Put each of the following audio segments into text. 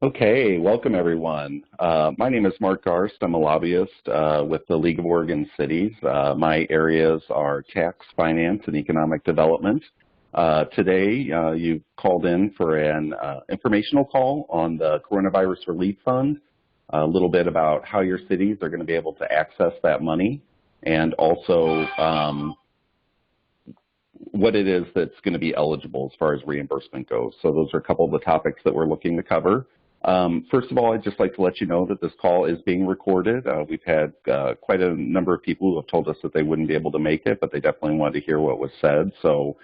Okay, welcome everyone. My name is Mark Garst. I'm a lobbyist with the League of Oregon Cities. My areas are tax, finance, and economic development. Today, you called in for an informational call on the Coronavirus Relief Fund, a little bit about how your cities are going to be able to access that money, and also what it is that's going to be eligible as far as reimbursement goes. So those are a couple of the topics that we're looking to cover. First of all, I'd just like to let you know that this call is being recorded. We've had quite a number of people who have told us that they wouldn't be able to make it, but they definitely wanted to hear what was said. So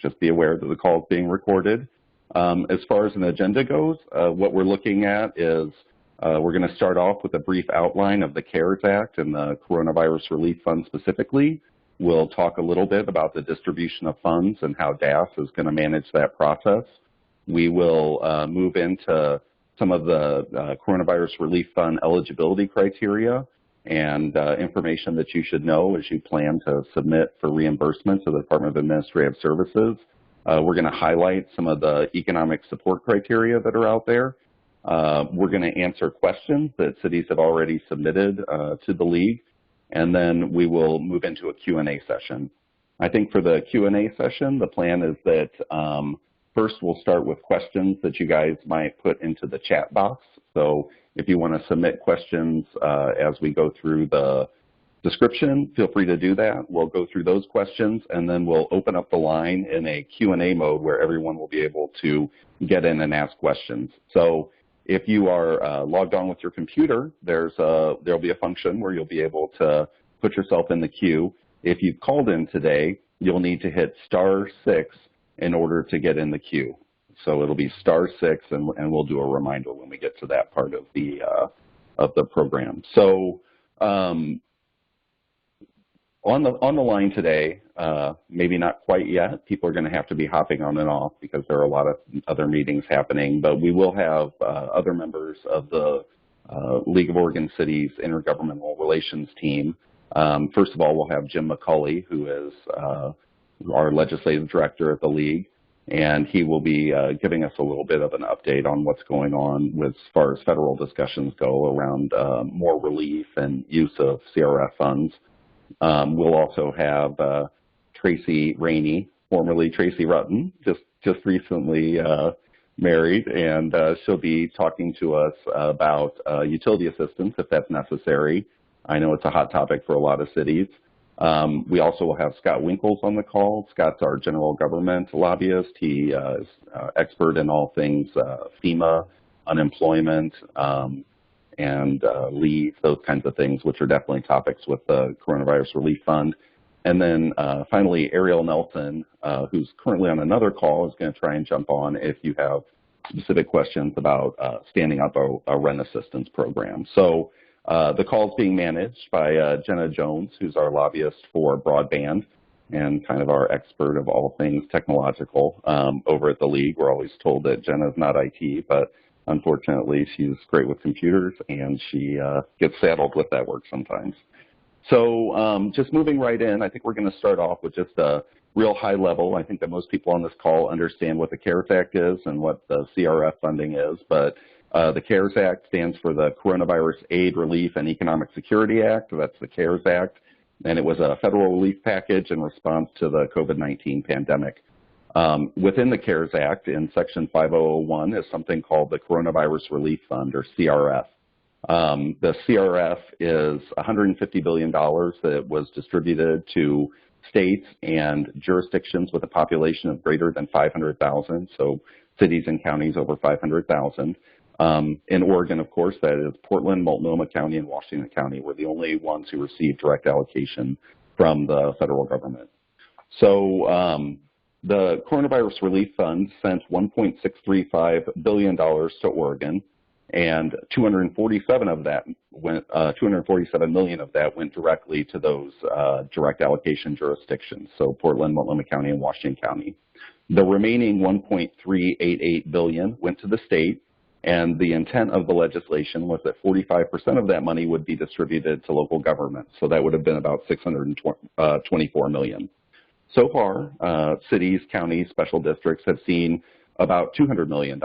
just be aware that the call is being recorded. As far as an agenda goes, what we're looking at is we're going to start off with a brief outline of the CARES Act and the Coronavirus Relief Fund specifically. We'll talk a little bit about the distribution of funds and how DAS is going to manage that process. We will move into some of the Coronavirus Relief Fund eligibility criteria and information that you should know as you plan to submit for reimbursement to the Department of Administrative Services. We're going to highlight some of the economic support criteria that are out there. We're going to answer questions that cities have already submitted to the League, and then we will move into a Q&A session. I think for the Q&A session, the plan is that first we'll start with questions that you guys might put into the chat box. So if you want to submit questions as we go through the description, feel free to do that. We'll go through those questions, and then we'll open up the line in a Q&A mode where everyone will be able to get in and ask questions. So if you are logged on with your computer, there'll be a function where you'll be able to put yourself in the queue. If you've called in today, you'll need to hit *6 in order to get in the queue. So it'll be *6, and we'll do a reminder when we get to that part of the program. So on the line today, maybe not quite yet. People are going to have to be hopping on and off because there are a lot of other meetings happening, but we will have other members of the League of Oregon Cities Intergovernmental Relations team. First of all, we'll have Jim McCulley, who is our legislative director at the League, and he will be giving us a little bit of an update on what's going on as far as federal discussions go around more relief and use of CRF funds. We'll also have Tracy Rainey, formerly Tracy Rutten, just recently married, and she'll be talking to us about utility assistance if that's necessary. I know it's a hot topic for a lot of cities. We also will have Scott Winkles on the call. Scott's our general government lobbyist. He is expert in all things FEMA, unemployment, and leave, those kinds of things, which are definitely topics with the Coronavirus Relief Fund. And then finally, Ariel Nelson, who's currently on another call, is going to try and jump on if you have specific questions about standing up a rent assistance program. So the call is being managed by Jenna Jones, who's our lobbyist for broadband and kind of our expert of all things technological over at the League. We're always told that Jenna's not IT, but unfortunately, she's great with computers, and she gets saddled with that work sometimes. So just moving right in, I think we're going to start off with just a real high level. I think that most people on this call understand what the CARES Act is and what the CRF funding is, but the CARES Act stands for the Coronavirus Aid, Relief, and Economic Security Act. That's the CARES Act, and it was a federal relief package in response to the COVID-19 pandemic. Within the CARES Act, in Section 5001, is something called the Coronavirus Relief Fund, or CRF. The CRF is $150 billion that was distributed to states and jurisdictions with a population of greater than 500,000, so cities and counties over 500,000. In Oregon, of course, that is Portland, Multnomah County, and Washington County were the only ones who received direct allocation from the federal government. So the Coronavirus Relief Fund sent $1.635 billion to Oregon, and 247 million of that went directly to those direct allocation jurisdictions, so Portland, Multnomah County, and Washington County. The remaining $1.388 billion went to the state, and the intent of the legislation was that 45% of that money would be distributed to local governments, so that would have been about $624 million. So far, cities, counties, special districts have seen about $200 million,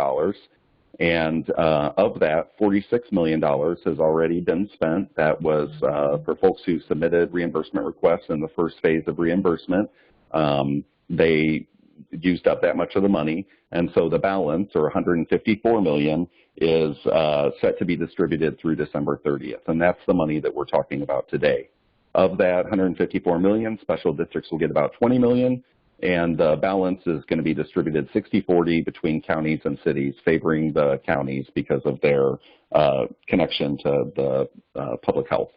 And of that, $46 million has already been spent. That was for folks who submitted reimbursement requests in the first phase of reimbursement. They used up that much of the money, and so the balance, or $154 million, is set to be distributed through December 30th, and that's the money that we're talking about today. Of that $154 million, special districts will get about $20 million, and the balance is going to be distributed 60-40 between counties and cities, favoring the counties because of their connection to the public health.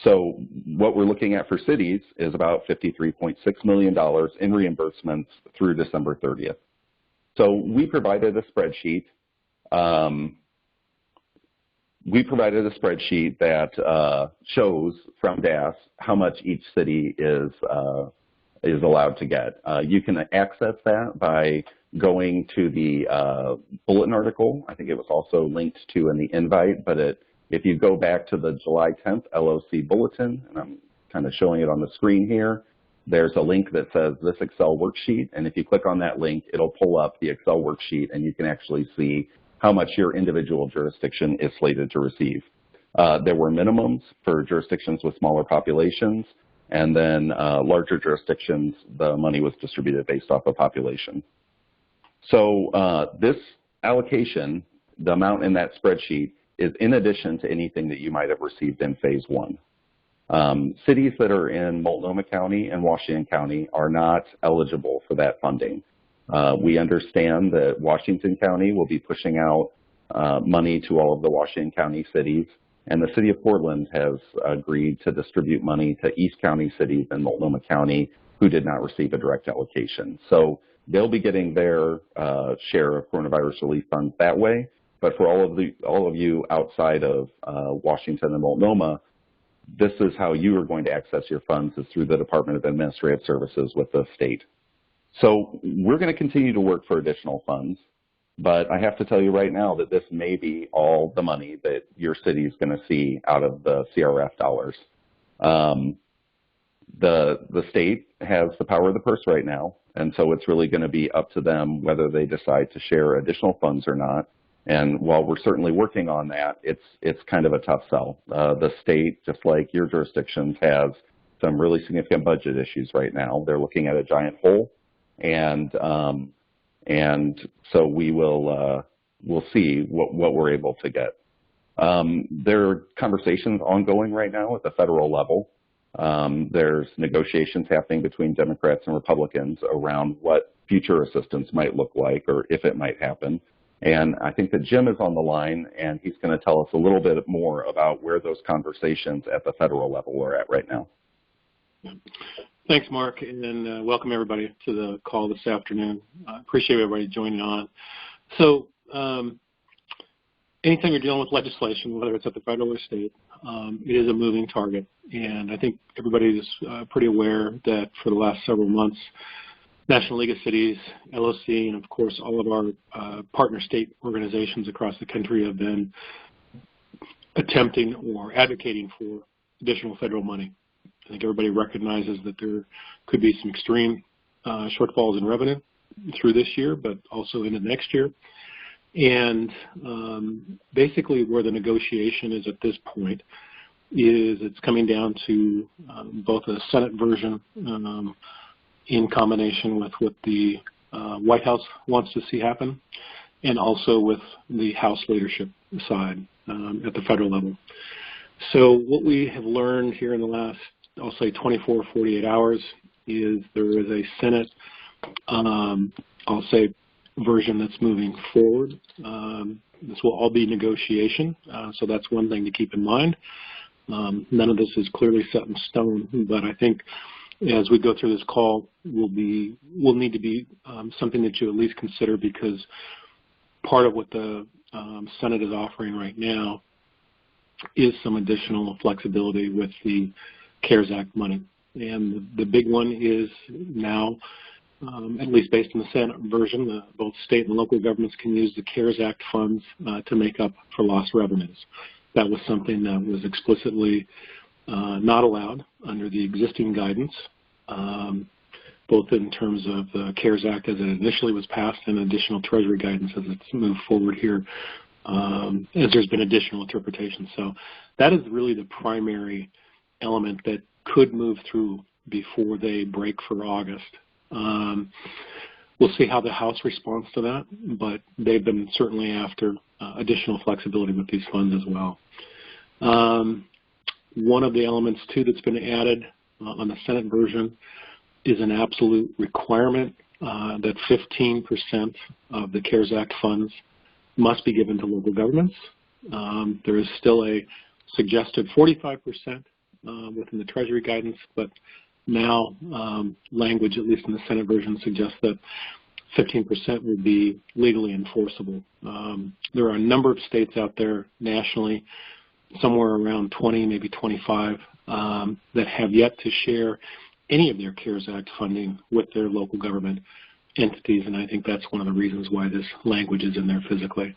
So what we're looking at for cities is about $53.6 million in reimbursements through December 30th. So we provided a spreadsheet. That shows from DAS how much each city is allowed to get. You can access that by going to the bulletin article. I think it was also linked to in the invite, but if you go back to the July 10th LOC bulletin, and I'm kind of showing it on the screen here, there's a link that says this Excel worksheet, and if you click on that link, it'll pull up the Excel worksheet, and you can actually see how much your individual jurisdiction is slated to receive. There were minimums for jurisdictions with smaller populations, and then larger jurisdictions, the money was distributed based off of population. So this allocation, the amount in that spreadsheet, is in addition to anything that you might have received in phase one. Cities that are in Multnomah County and Washington County are not eligible for that funding. We understand that Washington County will be pushing out money to all of the Washington County cities, and the city of Portland has agreed to distribute money to East County cities and Multnomah County who did not receive a direct allocation. So they'll be getting their share of coronavirus relief funds that way. But for all of you outside of Washington and Multnomah, this is how you are going to access your funds, is through the Department of Administrative Services with the state. So we're going to continue to work for additional funds, but I have to tell you right now that this may be all the money that your city is going to see out of the CRF dollars. The state has the power of the purse right now, and so it's really going to be up to them whether they decide to share additional funds or not. And while we're certainly working on that, it's kind of a tough sell. The state, just like your jurisdictions, has some really significant budget issues right now. They're looking at a giant hole, and so we'll see what we're able to get. There are conversations ongoing right now at the federal level. There's negotiations happening between Democrats and Republicans around what future assistance might look like, or if it might happen. And I think that Jim is on the line, and he's going to tell us a little bit more about where those conversations at the federal level are at right now. Thanks, Mark, and welcome everybody to the call this afternoon. I appreciate everybody joining on. So anytime you're dealing with legislation, whether it's at the federal or state, it is a moving target. And I think everybody is pretty aware that for the last several months, National League of Cities, LOC, and of course all of our partner state organizations across the country have been attempting or advocating for additional federal money. I think everybody recognizes that there could be some extreme shortfalls in revenue through this year, but also into next year. And basically where the negotiation is at this point is it's coming down to both a Senate version in combination with what the White House wants to see happen, and also with the House leadership side at the federal level. So what we have learned here in the last, I'll say 24, 48 hours, is there is a Senate, I'll say, version that's moving forward. This will all be negotiation, so that's one thing to keep in mind. None of this is clearly set in stone, but I think as we go through this call, will need to be something that you at least consider, because part of what the Senate is offering right now is some additional flexibility with the CARES Act money. And the big one is now, at least based on the Senate version, both state and local governments can use the CARES Act funds to make up for lost revenues. That was something that was explicitly not allowed under the existing guidance. both in terms of the CARES Act as it initially was passed and additional Treasury guidance as it's moved forward here, as there's been additional interpretation. So that is really the primary element that could move through before they break for August. We'll see how the House responds to that, but they've been certainly after additional flexibility with these funds as well. One of the elements, too, that's been added on the Senate version is an absolute requirement that 15% of the CARES Act funds must be given to local governments. There is still a suggested 45% within the Treasury guidance, but now language, at least in the Senate version, suggests that 15% would be legally enforceable. There are a number of states out there nationally, somewhere around 20, maybe 25, that have yet to share any of their CARES Act funding with their local government entities, and I think that's one of the reasons why this language is in there physically.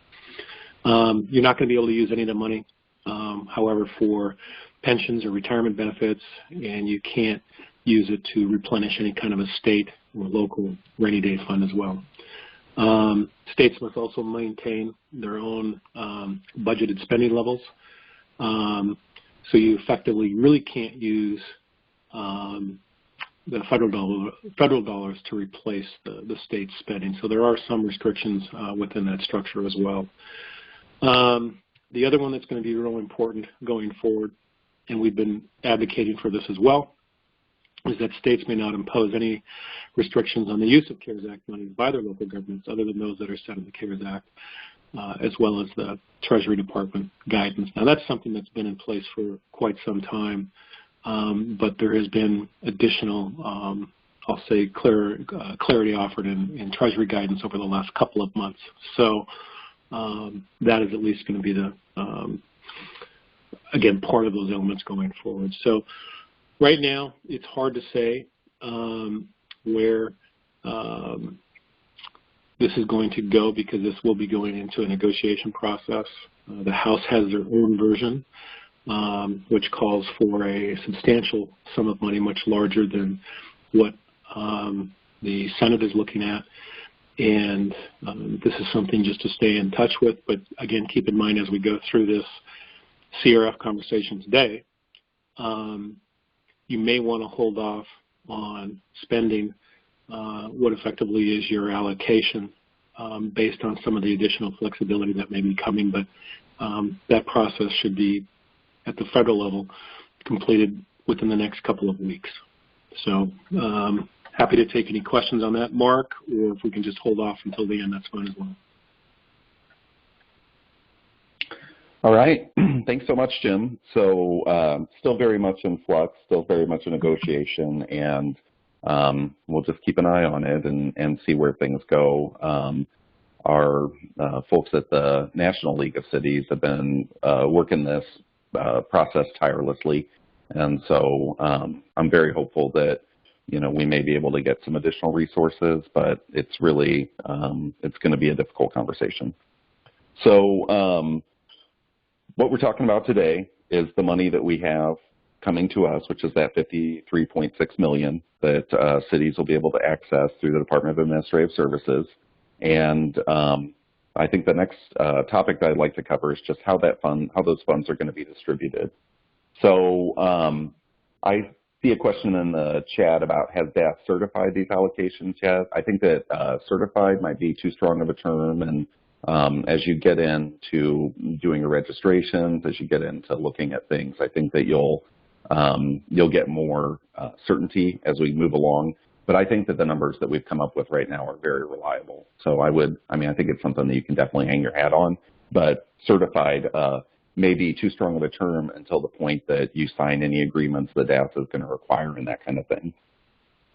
You're not going to be able to use any of the money, however, for pensions or retirement benefits, and you can't use it to replenish any kind of a state or local rainy day fund as well. States must also maintain their own budgeted spending levels. So you effectively really can't use the federal dollars to replace the state spending. So there are some restrictions within that structure as well. The other one that's going to be real important going forward, and we've been advocating for this as well, is that states may not impose any restrictions on the use of CARES Act money by their local governments other than those that are set in the CARES Act, as well as the Treasury Department guidance. Now, that's something that's been in place for quite some time, but there has been additional, I'll say, clarity offered in Treasury guidance over the last couple of months. So that is at least going to be the, again, part of those elements going forward. So right now, it's hard to say where this is going to go because this will be going into a negotiation process. The House has their own version, which calls for a substantial sum of money, much larger than what the Senate is looking at. And this is something just to stay in touch with. But again, keep in mind as we go through this CRF conversation today, you may want to hold off on spending what effectively is your allocation based on some of the additional flexibility that may be coming. But that process should be, at the federal level, completed within the next couple of weeks. So happy to take any questions on that, Mark, or if we can just hold off until the end, that's fine as well. All right. Thanks so much, Jim. So still very much in flux, still very much a negotiation, and we'll just keep an eye on it and see where things go. Our folks at the National League of Cities have been working this process tirelessly, and so I'm very hopeful that we may be able to get some additional resources, but it's really it's going to be a difficult conversation. So what we're talking about today is the money that we have coming to us, which is that $53.6 million that cities will be able to access through the Department of Administrative Services. And I think the next topic that I'd like to cover is just how those funds are going to be distributed. So I see a question in the chat about, has DAS certified these allocations yet? I think that certified might be too strong of a term, and as you get into doing your registrations, as you get into looking at things, I think that you'll get more certainty as we move along. But I think that the numbers that we've come up with right now are very reliable. So I think it's something that you can definitely hang your hat on. But certified may be too strong of a term until the point that you sign any agreements that DAS is going to require and that kind of thing.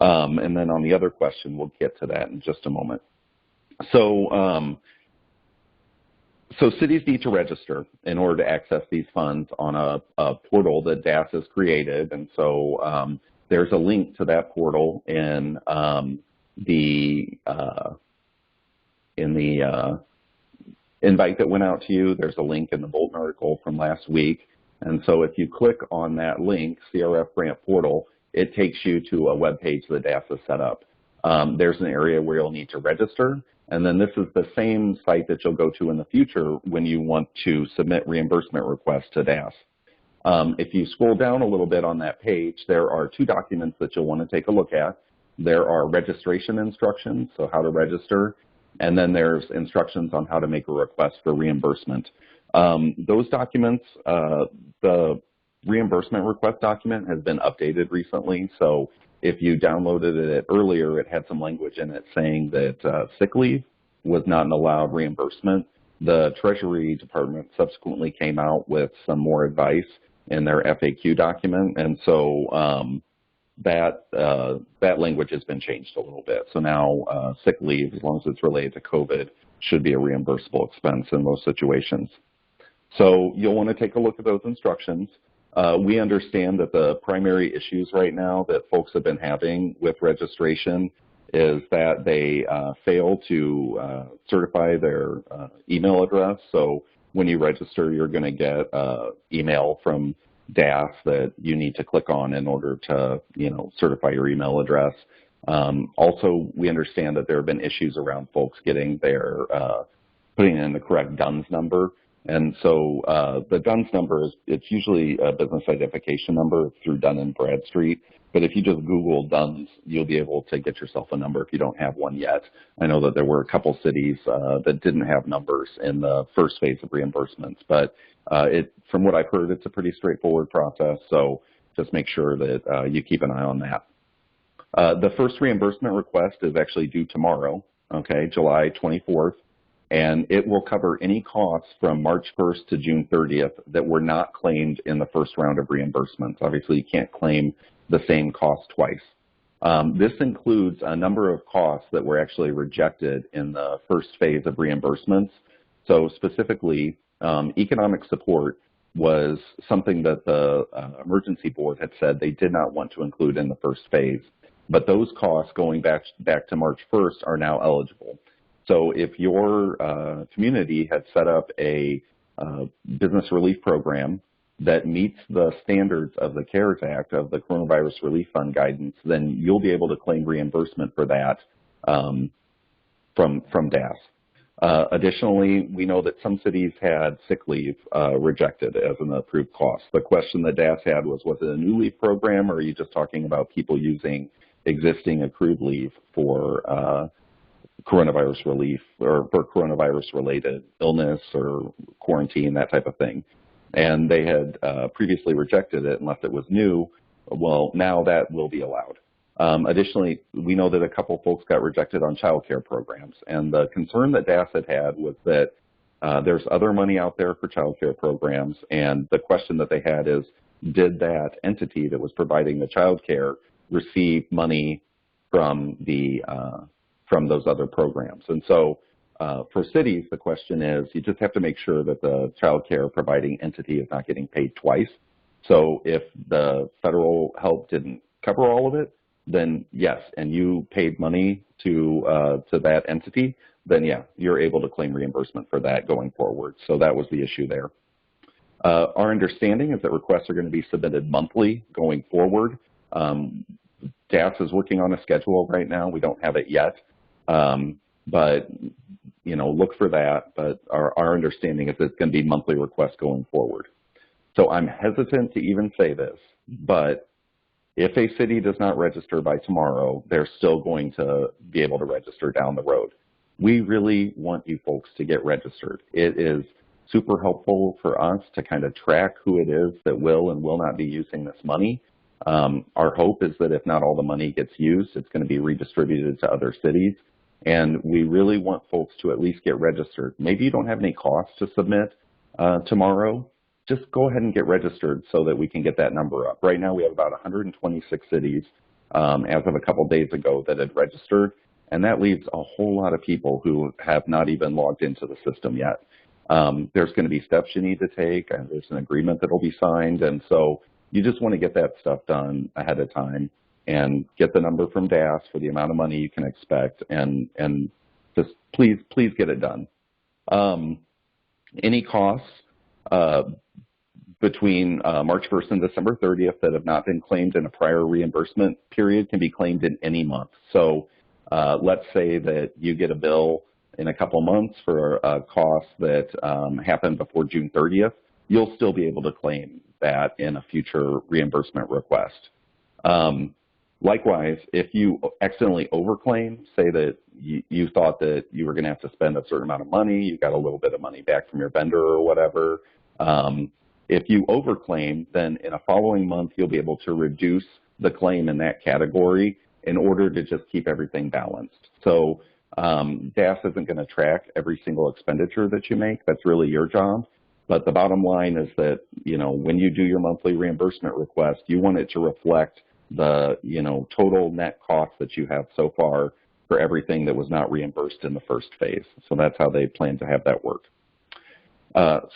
And then on the other question, we'll get to that in just a moment. So cities need to register in order to access these funds on a portal that DAS has created. And so there's a link to that portal in the invite that went out to you. There's a link in the Bolton article from last week. And so if you click on that link, CRF Grant Portal, it takes you to a web page that DAS has set up. there's an area where you'll need to register. And then this is the same site that you'll go to in the future when you want to submit reimbursement requests to DAS. If you scroll down a little bit on that page, there are 2 documents that you'll want to take a look at. There are registration instructions, so how to register, and then there's instructions on how to make a request for reimbursement. Those documents, the reimbursement request document has been updated recently, so if you downloaded it earlier, it had some language in it saying that sick leave was not an allowed reimbursement. The Treasury Department subsequently came out with some more advice in their FAQ document, and so that language has been changed a little bit. So now sick leave, as long as it's related to COVID, should be a reimbursable expense in most situations. So you'll want to take a look at those instructions. We understand that the primary issues right now that folks have been having with registration is that they fail to certify their email address. So when you register, you're going to get email from DAS that you need to click on in order to, certify your email address. Also, we understand that there have been issues around folks getting their putting in the correct DUNS number. And so the DUNS number it's usually a business identification number through Dun & Bradstreet. But if you just Google DUNS, you'll be able to get yourself a number if you don't have one yet. I know that there were a couple cities that didn't have numbers in the first phase of reimbursements. But from what I've heard, it's a pretty straightforward process. So just make sure that you keep an eye on that. The first reimbursement request is actually due tomorrow, okay, July 24th. And it will cover any costs from March 1st to June 30th that were not claimed in the first round of reimbursements. Obviously, you can't claim the same cost twice. This includes a number of costs that were actually rejected in the first phase of reimbursements. So specifically, economic support was something that the emergency board had said they did not want to include in the first phase. But those costs going back to March 1st are now eligible. So if your community had set up a business relief program that meets the standards of the CARES Act, of the Coronavirus Relief Fund guidance, then you'll be able to claim reimbursement for that from DAS. Additionally, we know that some cities had sick leave rejected as an approved cost. The question that DAS had was it a new leave program, or are you just talking about people using existing accrued leave for coronavirus relief or for coronavirus-related illness or quarantine, that type of thing? And they had previously rejected it unless it was new. Well, now that will be allowed. Additionally, we know that a couple folks got rejected on child care programs, and the concern that DAS had was that there's other money out there for child care programs, and the question that they had is, did that entity that was providing the child care receive money from those other programs? And so for cities, the question is, you just have to make sure that the child care providing entity is not getting paid twice. So if the federal help didn't cover all of it, then yes, and you paid money to that entity, then yeah, you're able to claim reimbursement for that going forward. So that was the issue there. Our understanding is that requests are going to be submitted monthly going forward. DAS is working on a schedule right now. We don't have it yet, but look for that. But our understanding is that it's going to be monthly requests going forward. So I'm hesitant to even say this, but if a city does not register by tomorrow, they're still going to be able to register down the road. We really want you folks to get registered. It is super helpful for us to kind of track who it is that will and will not be using this money. Our hope is that if not all the money gets used, it's going to be redistributed to other cities. And we really want folks to at least get registered. Maybe you don't have any costs to submit tomorrow. Just go ahead and get registered so that we can get that number up. Right now we have about 126 cities as of a couple days ago that had registered, and that leaves a whole lot of people who have not even logged into the system yet. There's going to be steps you need to take, and there's an agreement that will be signed, and so you just want to get that stuff done ahead of time and get the number from DAS for the amount of money you can expect, and just please get it done. Any costs between March 1st and December 30th that have not been claimed in a prior reimbursement period can be claimed in any month. So let's say that you get a bill in a couple months for a cost that happened before June 30th, you'll still be able to claim that in a future reimbursement request. Likewise, if you accidentally overclaim, say that you thought that you were going to have to spend a certain amount of money, you got a little bit of money back from your vendor or whatever, if you overclaim, then in a following month, you'll be able to reduce the claim in that category in order to just keep everything balanced. So DAS isn't going to track every single expenditure that you make. That's really your job. But the bottom line is that, when you do your monthly reimbursement request, you want it to reflect the, total net cost that you have so far for everything that was not reimbursed in the first phase. So that's how they plan to have that work.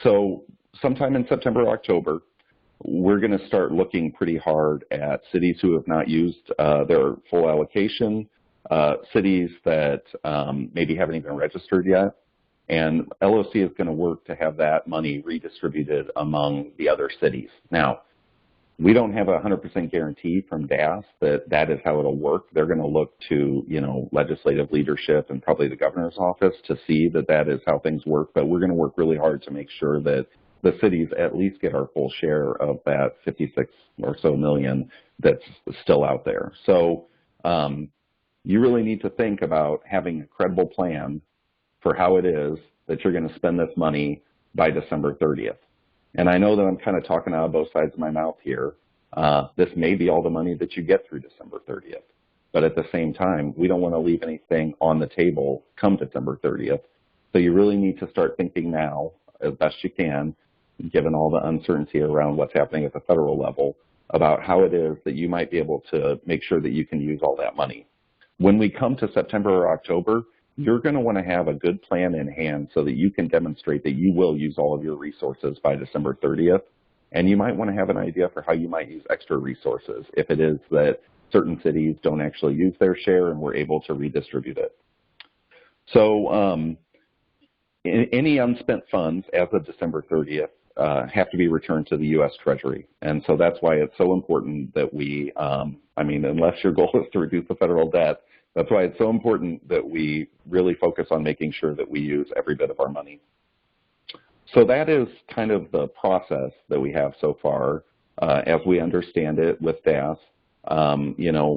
So sometime in September or October, we're going to start looking pretty hard at cities who have not used their full allocation, cities that maybe haven't even registered yet, and LOC is going to work to have that money redistributed among the other cities. Now, we don't have a 100% guarantee from DAS that that is how it'll work. They're going to look to, legislative leadership and probably the governor's office to see that that is how things work, but we're going to work really hard to make sure that the cities at least get our full share of that 56 or so million that's still out there. So you really need to think about having a credible plan for how it is that you're going to spend this money by December 30th. And I know that I'm kind of talking out of both sides of my mouth here. This may be all the money that you get through December 30th. But at the same time, we don't want to leave anything on the table come December 30th. So you really need to start thinking now, as best you can, given all the uncertainty around what's happening at the federal level, about how it is that you might be able to make sure that you can use all that money. When we come to September or October, you're going to want to have a good plan in hand so that you can demonstrate that you will use all of your resources by December 30th. And you might want to have an idea for how you might use extra resources if it is that certain cities don't actually use their share and we're able to redistribute it. So any unspent funds as of December 30th have to be returned to the U.S. Treasury. And so that's why it's so important that we, unless your goal is to reduce the federal debt, that's why it's so important that we really focus on making sure that we use every bit of our money. So that is kind of the process that we have so far as we understand it with DAS.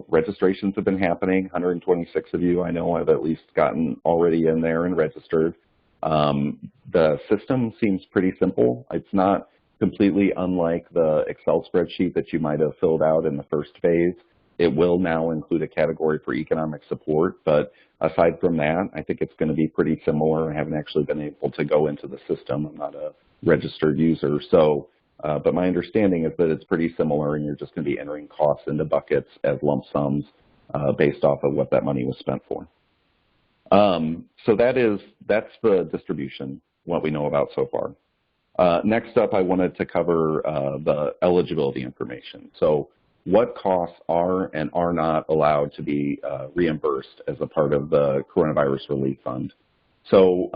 Registrations have been happening. 126 of you I know have at least gotten already in there and registered. The system seems pretty simple. It's not completely unlike the Excel spreadsheet that you might have filled out in the first phase. It will now include a category for economic support, but aside from that, I think it's going to be pretty similar. I haven't actually been able to go into the system. I'm not a registered user, so, but my understanding is that it's pretty similar and you're just going to be entering costs into buckets as lump sums based off of what that money was spent for. So that's the distribution, what we know about so far. Next up, I wanted to cover the eligibility information. So what costs are and are not allowed to be reimbursed as a part of the Coronavirus Relief Fund. So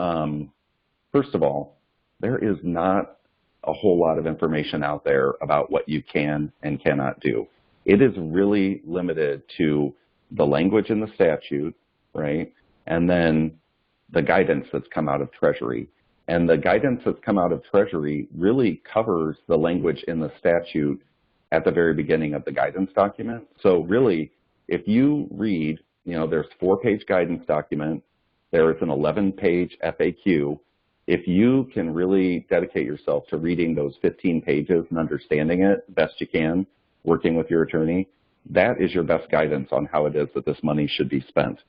first of all, there is not a whole lot of information out there about what you can and cannot do. It is really limited to the language in the statute, right? And then the guidance that's come out of Treasury. And the guidance that's come out of Treasury really covers the language in the statute at the very beginning of the guidance document. So really, if you read, there's a 4-page guidance document, there is an 11-page FAQ. If you can really dedicate yourself to reading those 15 pages and understanding it best you can, working with your attorney, that is your best guidance on how it is that this money should be spent.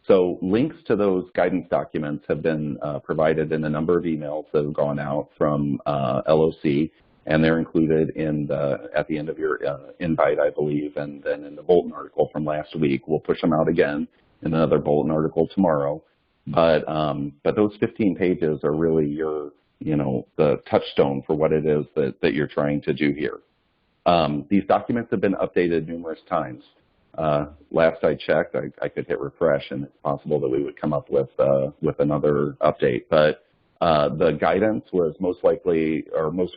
So links to those guidance documents have been provided in a number of emails that have gone out from LOC, and they're included at the end of your invite, I believe, and then in the bulletin article from last week. We'll push them out again in another bulletin article tomorrow. But those 15 pages are really your, the touchstone for what it is that you're trying to do here. These documents have been updated numerous times. Last I checked, I could hit refresh, and it's possible that we would come up with another update. But the guidance was most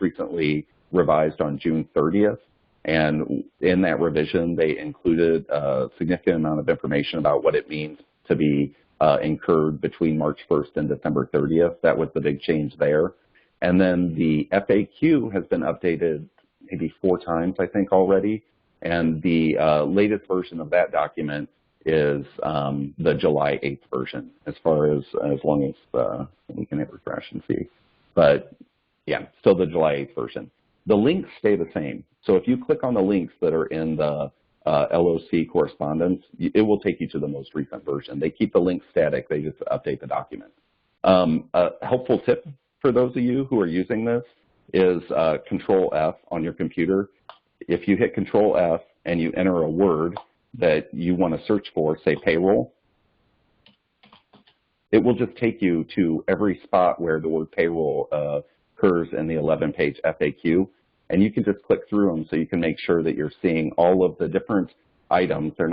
recently revised on June 30th, and in that revision, they included a significant amount of information about what it means to be incurred between March 1st and December 30th. That was the big change there. And then the FAQ has been updated maybe 4 times, I think, already. And the latest version of that document is the July 8th version, as long as we can hit refresh and see. But yeah, still the July 8th version. The links stay the same. So if you click on the links that are in the LOC correspondence, it will take you to the most recent version. They keep the links static. They just update the document. A helpful tip for those of you who are using this is Control F on your computer. If you hit Control F and you enter a word that you want to search for, say payroll, it will just take you to every spot where the word payroll occurs in the 11-page FAQ, and you can just click through them so you can make sure that you're seeing all of the different items. They're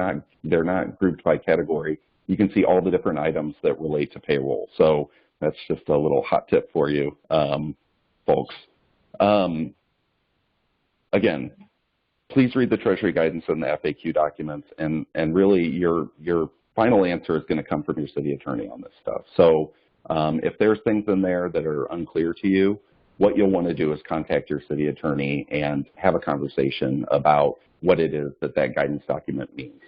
not grouped by category. You can see all the different items that relate to payroll. So that's just a little hot tip for you, folks. Again, please read the Treasury guidance and the FAQ documents, and really your final answer is going to come from your city attorney on this stuff. So if there's things in there that are unclear to you, what you'll want to do is contact your city attorney and have a conversation about what it is that guidance document means.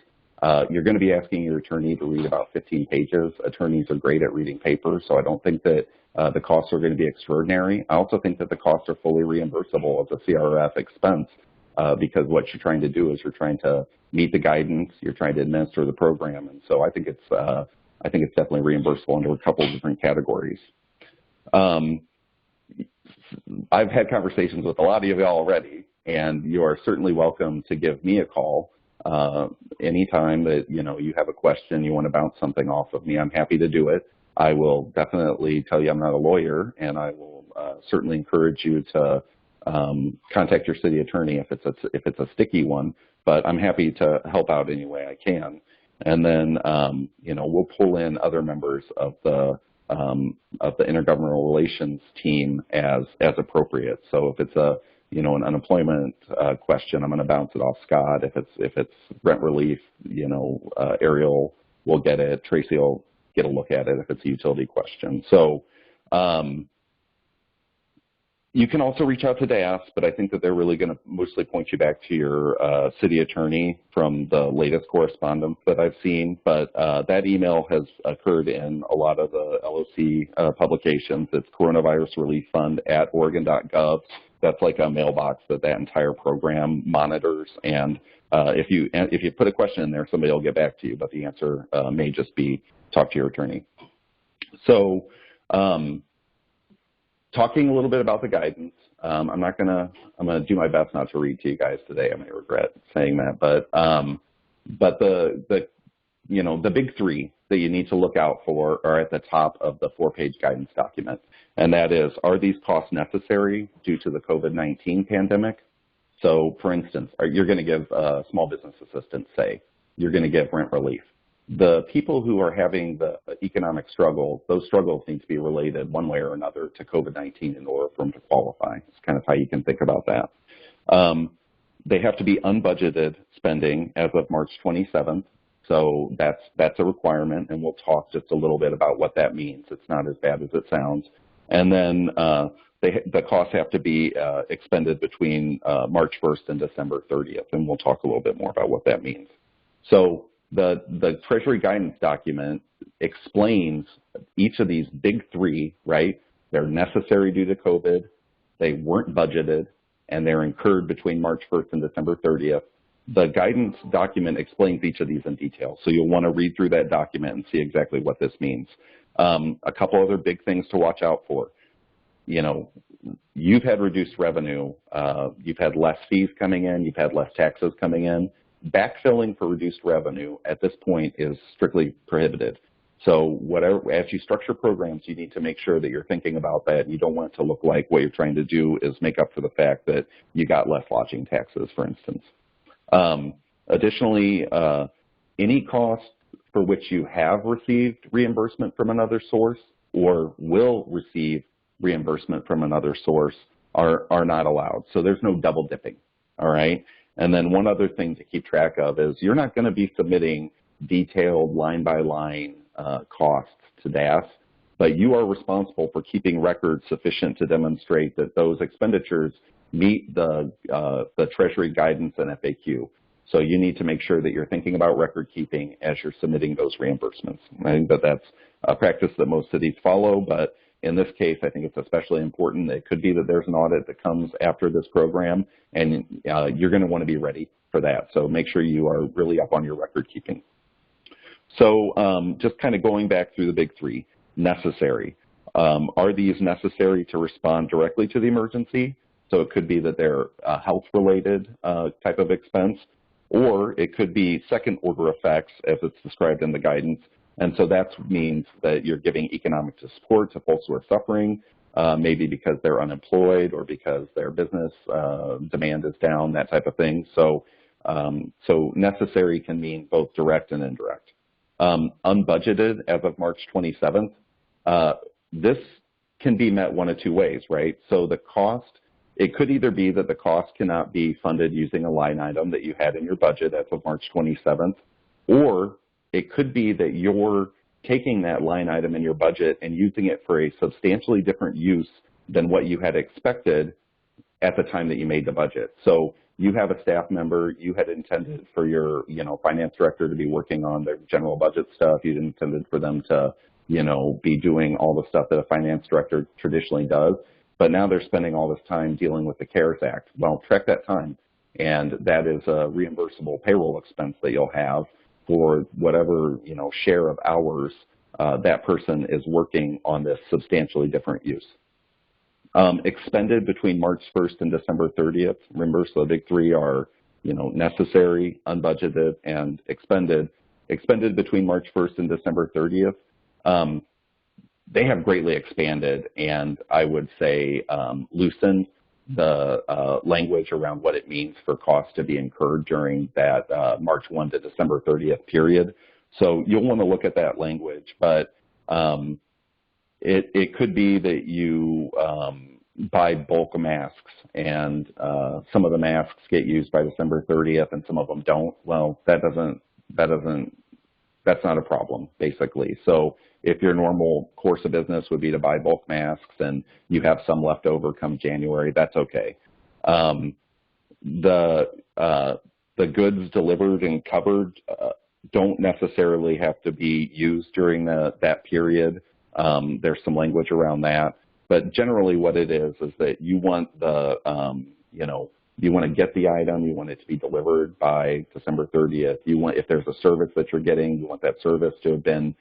You're going to be asking your attorney to read about 15 pages. Attorneys are great at reading papers, so I don't think that the costs are going to be extraordinary. I also think that the costs are fully reimbursable as a CRF expense because what you're trying to do is you're trying to meet the guidance, you're trying to administer the program, and so I think it's definitely reimbursable under a couple of different categories. I've had conversations with a lot of you already, and you are certainly welcome to give me a call anytime that you have a question, you want to bounce something off of me. I'm happy to do it. I will definitely tell you I'm not a lawyer, and I will certainly encourage you to contact your city attorney if it's a sticky one. But I'm happy to help out any way I can. And then we'll pull in other members of the intergovernmental relations team as appropriate. So if it's an unemployment question, I'm going to bounce it off Scott. If it's rent relief, Ariel will get it. Tracy will get a look at it if it's a utility question. So you can also reach out to DAS, but I think that they're really going to mostly point you back to your city attorney from the latest correspondence that I've seen. But that email has occurred in a lot of the LOC publications. It's coronavirus relief fund at oregon.gov. That's like a mailbox that entire program monitors. And if you put a question in there, somebody will get back to you, but the answer may just be talk to your attorney. So talking a little bit about the guidance, I'm gonna do my best not to read to you guys today. I may regret saying that, but the big 3 that you need to look out for are at the top of the 4-page guidance document, and that is, are these costs necessary due to the COVID-19 pandemic? So, for instance, you're going to give small business assistance, say, you're going to give rent relief. The people who are having the economic struggle, those struggles need to be related one way or another to COVID-19 in order for them to qualify. It's kind of how you can think about that. They have to be unbudgeted spending as of March 27th. So that's a requirement, and we'll talk just a little bit about what that means. It's not as bad as it sounds. And then the costs have to be expended between March 1st and December 30th, and we'll talk a little bit more about what that means. So the Treasury guidance document explains each of these big 3, right? They're necessary due to COVID, they weren't budgeted, and they're incurred between March 1st and December 30th. The guidance document explains each of these in detail, so you'll want to read through that document and see exactly what this means. A couple other big things to watch out for. You've had reduced revenue, you've had less fees coming in, you've had less taxes coming in. Backfilling for reduced revenue at this point is strictly prohibited. So as you structure programs, you need to make sure that you're thinking about that. You don't want it to look like what you're trying to do is make up for the fact that you got less lodging taxes, for instance. Additionally, any costs for which you have received reimbursement from another source or will receive reimbursement from another source are not allowed. So there's no double dipping, all right? And then one other thing to keep track of is you're not going to be submitting detailed line-by-line costs to DAS, but you are responsible for keeping records sufficient to demonstrate that those expenditures meet the Treasury guidance and FAQ. So you need to make sure that you're thinking about record keeping as you're submitting those reimbursements. I think that that's a practice that most cities follow, but in this case, I think it's especially important. It could be that there's an audit that comes after this program, and you're going to want to be ready for that. So make sure you are really up on your record keeping. So just kind of going back through the big three, necessary. Are these necessary to respond directly to the emergency? So it could be that they're health-related type of expense, or it could be second-order effects as it's described in the guidance. And so that means that you're giving economic support to folks who are suffering, maybe because they're unemployed or because their business demand is down, that type of thing. So, so necessary can mean both direct and indirect. Unbudgeted as of March 27th, this can be met one of two ways, right? So the cost, it could either be that the cost cannot be funded using a line item that you had in your budget as of March 27th, or it could be that you're taking that line item in your budget and using it for a substantially different use than what you had expected at the time that you made the budget. So you have a staff member, you had intended for your, finance director to be working on their general budget stuff. You intended for them to, be doing all the stuff that a finance director traditionally does. But now they're spending all this time dealing with the CARES Act. Well, track that time. And that is a reimbursable payroll expense that you'll have for whatever, share of hours that person is working on this substantially different use. Expended between March 1st and December 30th. Remember, so the big three are, necessary, unbudgeted, and expended. Expended between March 1st and December 30th. They have greatly expanded and I would say loosened the language around what it means for costs to be incurred during that March 1 to December 30th period. So you'll want to look at that language, but it could be that you buy bulk masks and some of the masks get used by December 30th and some of them don't. Well, that's not a problem, basically. So if your normal course of business would be to buy bulk masks and you have some left over come January, that's okay. The goods delivered and covered don't necessarily have to be used during that period. There's some language around that. But generally what it is that you want you want to get the item, you want it to be delivered by December 30th. You want, if there's a service that you're getting, you want that service to have been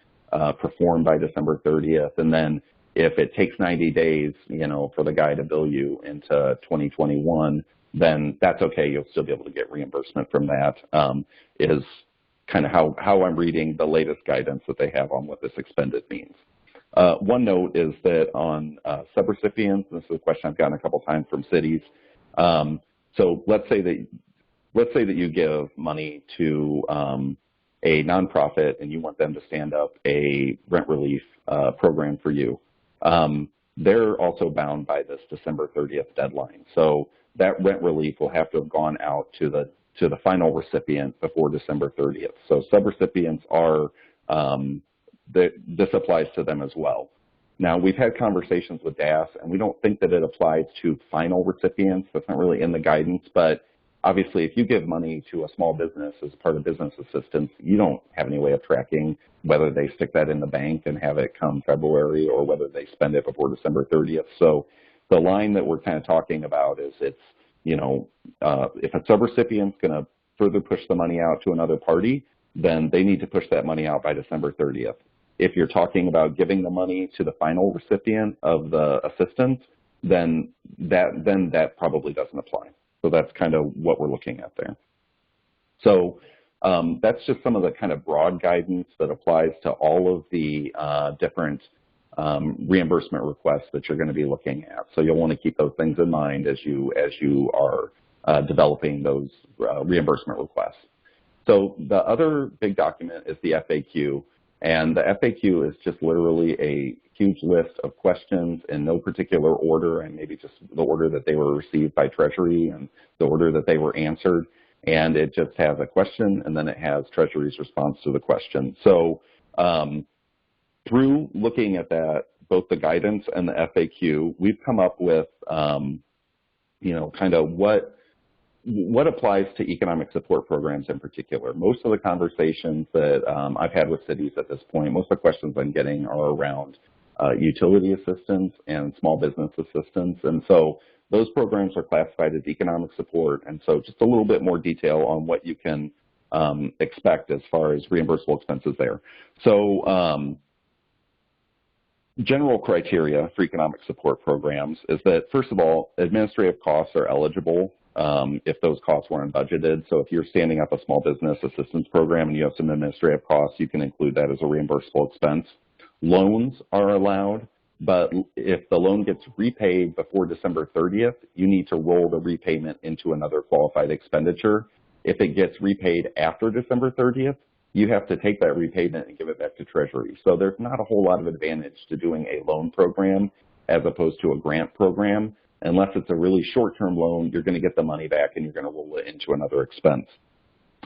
performed by December 30th. And then if it takes 90 days, for the guy to bill you into 2021, then that's okay. You'll still be able to get reimbursement from that, is kind of how I'm reading the latest guidance that they have on what this expended means. One note is that on subrecipients, this is a question I've gotten a couple times from cities. So let's say that you give money to a nonprofit and you want them to stand up a rent relief program for you. They're also bound by this December 30th deadline. So that rent relief will have to have gone out to the final recipient before December 30th. So subrecipients are, this applies to them as well. Now, we've had conversations with DAS, and we don't think that it applies to final recipients. That's not really in the guidance, but obviously, if you give money to a small business as part of business assistance, you don't have any way of tracking whether they stick that in the bank and have it come February or whether they spend it before December 30th. So the line that we're kind of talking about is if a subrecipient's going to further push the money out to another party, then they need to push that money out by December 30th. If you're talking about giving the money to the final recipient of the assistance, then that probably doesn't apply. So that's kind of what we're looking at there. So that's just some of the kind of broad guidance that applies to all of the different reimbursement requests that you're going to be looking at. So you'll want to keep those things in mind as you are developing those reimbursement requests. So the other big document is the FAQ. And the FAQ is just literally a huge list of questions in no particular order, and maybe just the order that they were received by Treasury and the order that they were answered. and it just has a question, and then it has Treasury's response to the question. So through looking at that, both the guidance and the FAQ, we've come up with, kind of what applies to economic support programs in particular. Most of the conversations that I've had with cities at this point, most of the questions I'm getting are around utility assistance and small business assistance. And so those programs are classified as economic support. And so just a little bit more detail on what you can expect as far as reimbursable expenses there. So general criteria for economic support programs is that, first of all, administrative costs are eligible if those costs weren't budgeted. So if you're standing up a small business assistance program and you have some administrative costs, you can include that as a reimbursable expense. Loans are allowed, but if the loan gets repaid before December 30th, you need to roll the repayment into another qualified expenditure. If it gets repaid after December 30th, you have to take that repayment and give it back to Treasury. So there's not a whole lot of advantage to doing a loan program as opposed to a grant program. Unless it's a really short-term loan, you're going to get the money back and you're going to roll it into another expense.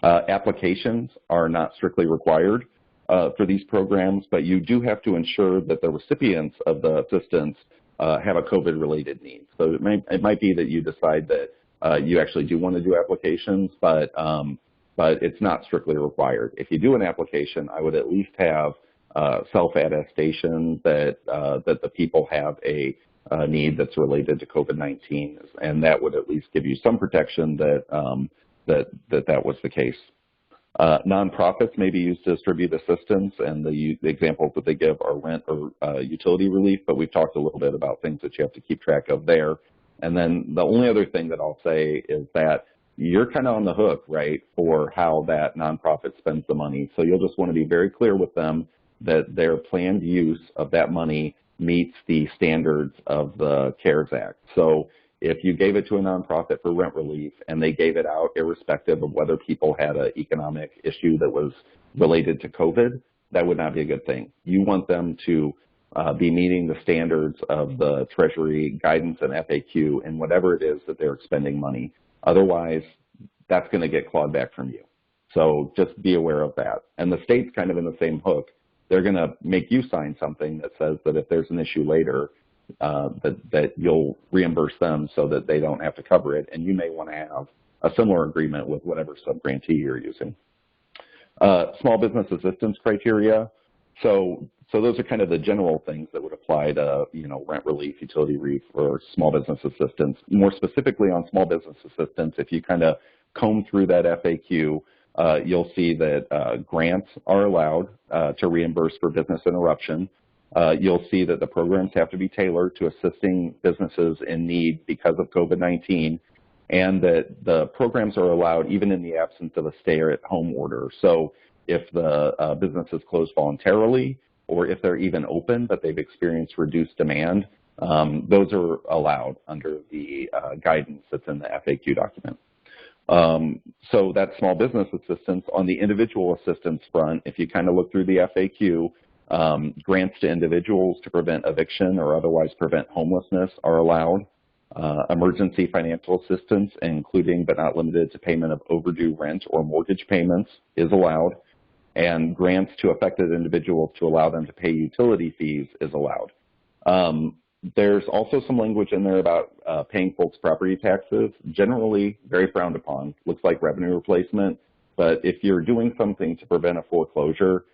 Applications are not strictly required for these programs, but you do have to ensure that the recipients of the assistance have a COVID-related need. So it might be that you decide that you actually do want to do applications, but it's not strictly required. If you do an application, I would at least have self-attestation that the people have a need that's related to COVID-19, and that would at least give you some protection that that was the case. Nonprofits may be used to distribute assistance, and the examples that they give are rent or utility relief, but we've talked a little bit about things that you have to keep track of there. And then the only other thing that I'll say is that you're kind of on the hook, right, for how that nonprofit spends the money. So you'll just want to be very clear with them that their planned use of that money meets the standards of the CARES Act. So if you gave it to a nonprofit for rent relief and they gave it out irrespective of whether people had an economic issue that was related to COVID, that would not be a good thing. You want them to be meeting the standards of the Treasury guidance and FAQ in whatever it is that they're expending money. Otherwise, that's going to get clawed back from you. So just be aware of that. And the state's kind of in the same hook. They're going to make you sign something that says that if there's an issue later, that you'll reimburse them so that they don't have to cover it. And you may want to have a similar agreement with whatever subgrantee you're using. Small business assistance criteria. So those are kind of the general things that would apply to, rent relief, utility relief, or small business assistance. More specifically on small business assistance, if you kind of comb through that FAQ, you'll see that grants are allowed to reimburse for business interruption. You'll see that the programs have to be tailored to assisting businesses in need because of COVID-19, and that the programs are allowed even in the absence of a stay-at-home order. So if the business is closed voluntarily, or if they're even open but they've experienced reduced demand, those are allowed under the guidance that's in the FAQ document. So that's small business assistance. On the individual assistance front, if you kind of look through the FAQ, grants to individuals to prevent eviction or otherwise prevent homelessness are allowed. Emergency financial assistance, including but not limited to payment of overdue rent or mortgage payments, is allowed. And grants to affected individuals to allow them to pay utility fees is allowed. There's also some language in there about paying folks property taxes, generally very frowned upon. Looks like revenue replacement, but if you're doing something to prevent a foreclosure,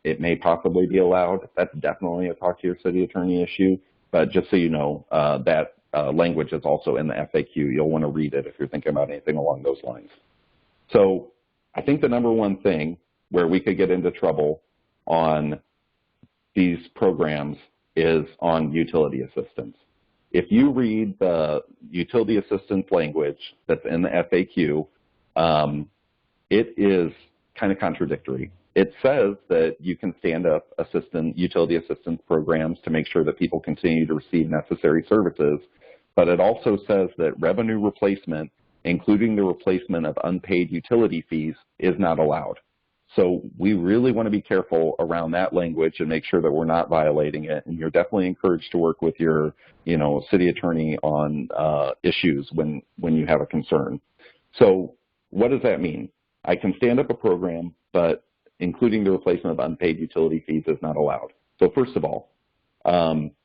it may possibly be allowed. That's definitely a talk to your city attorney issue, but just so you know, that language is also in the FAQ. You'll want to read it if you're thinking about anything along those lines. So I think the number one thing where we could get into trouble on these programs is on utility assistance. If you read the utility assistance language that's in the FAQ, it is kind of contradictory. It says that you can stand up utility assistance programs to make sure that people continue to receive necessary services, but it also says that revenue replacement, including the replacement of unpaid utility fees, is not allowed. So we really want to be careful around that language and make sure that we're not violating it. And you're definitely encouraged to work with your, city attorney on issues when you have a concern. So what does that mean? I can stand up a program, but including the replacement of unpaid utility fees is not allowed. So first of all,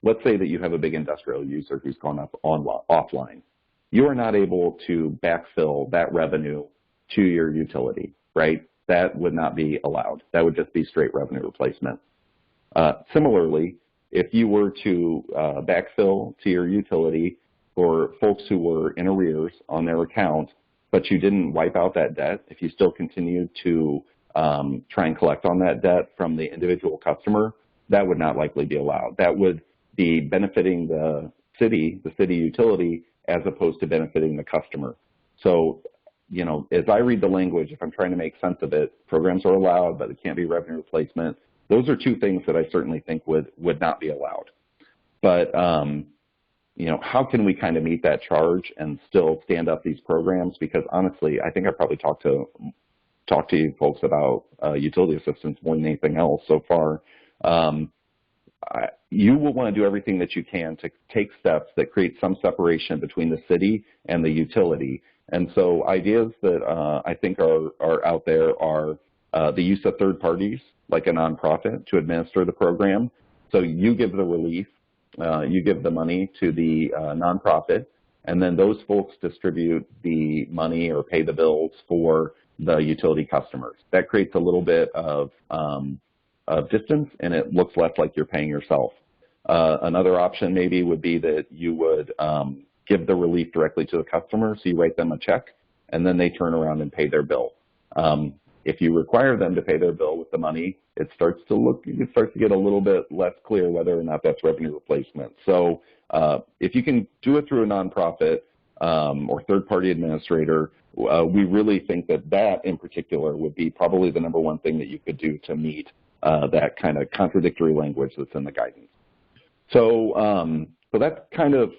let's say that you have a big industrial user who's gone up offline. You are not able to backfill that revenue to your utility, right? That would not be allowed. That would just be straight revenue replacement. Similarly, if you were to backfill to your utility for folks who were in arrears on their account, but you didn't wipe out that debt, if you still continued to try and collect on that debt from the individual customer, that would not likely be allowed. That would be benefiting the city utility, as opposed to benefiting the customer. So, you know, as I read the language, if I'm trying to make sense of it, programs are allowed, but it can't be revenue replacement. Those are two things that I certainly think would not be allowed. But, you know, how can we kind of meet that charge and still stand up these programs? Because honestly, I think I probably talked to you folks about utility assistance more than anything else so far. You will want to do everything that you can to take steps that create some separation between the city and the utility. And so ideas that I think are out there are the use of third parties, like a nonprofit, to administer the program. So you give the relief, you give the money to the nonprofit, and then those folks distribute the money or pay the bills for the utility customers. That creates a little bit of distance, and it looks less like you're paying yourself. Another option maybe would be that you would give the relief directly to the customer, so you write them a check, and then they turn around and pay their bill. If you require them to pay their bill with the money, it starts to get a little bit less clear whether or not that's revenue replacement. So if you can do it through a nonprofit or third-party administrator, we really think that in particular would be probably the number one thing that you could do to meet that kind of contradictory language that's in the guidance. So, so that's kind of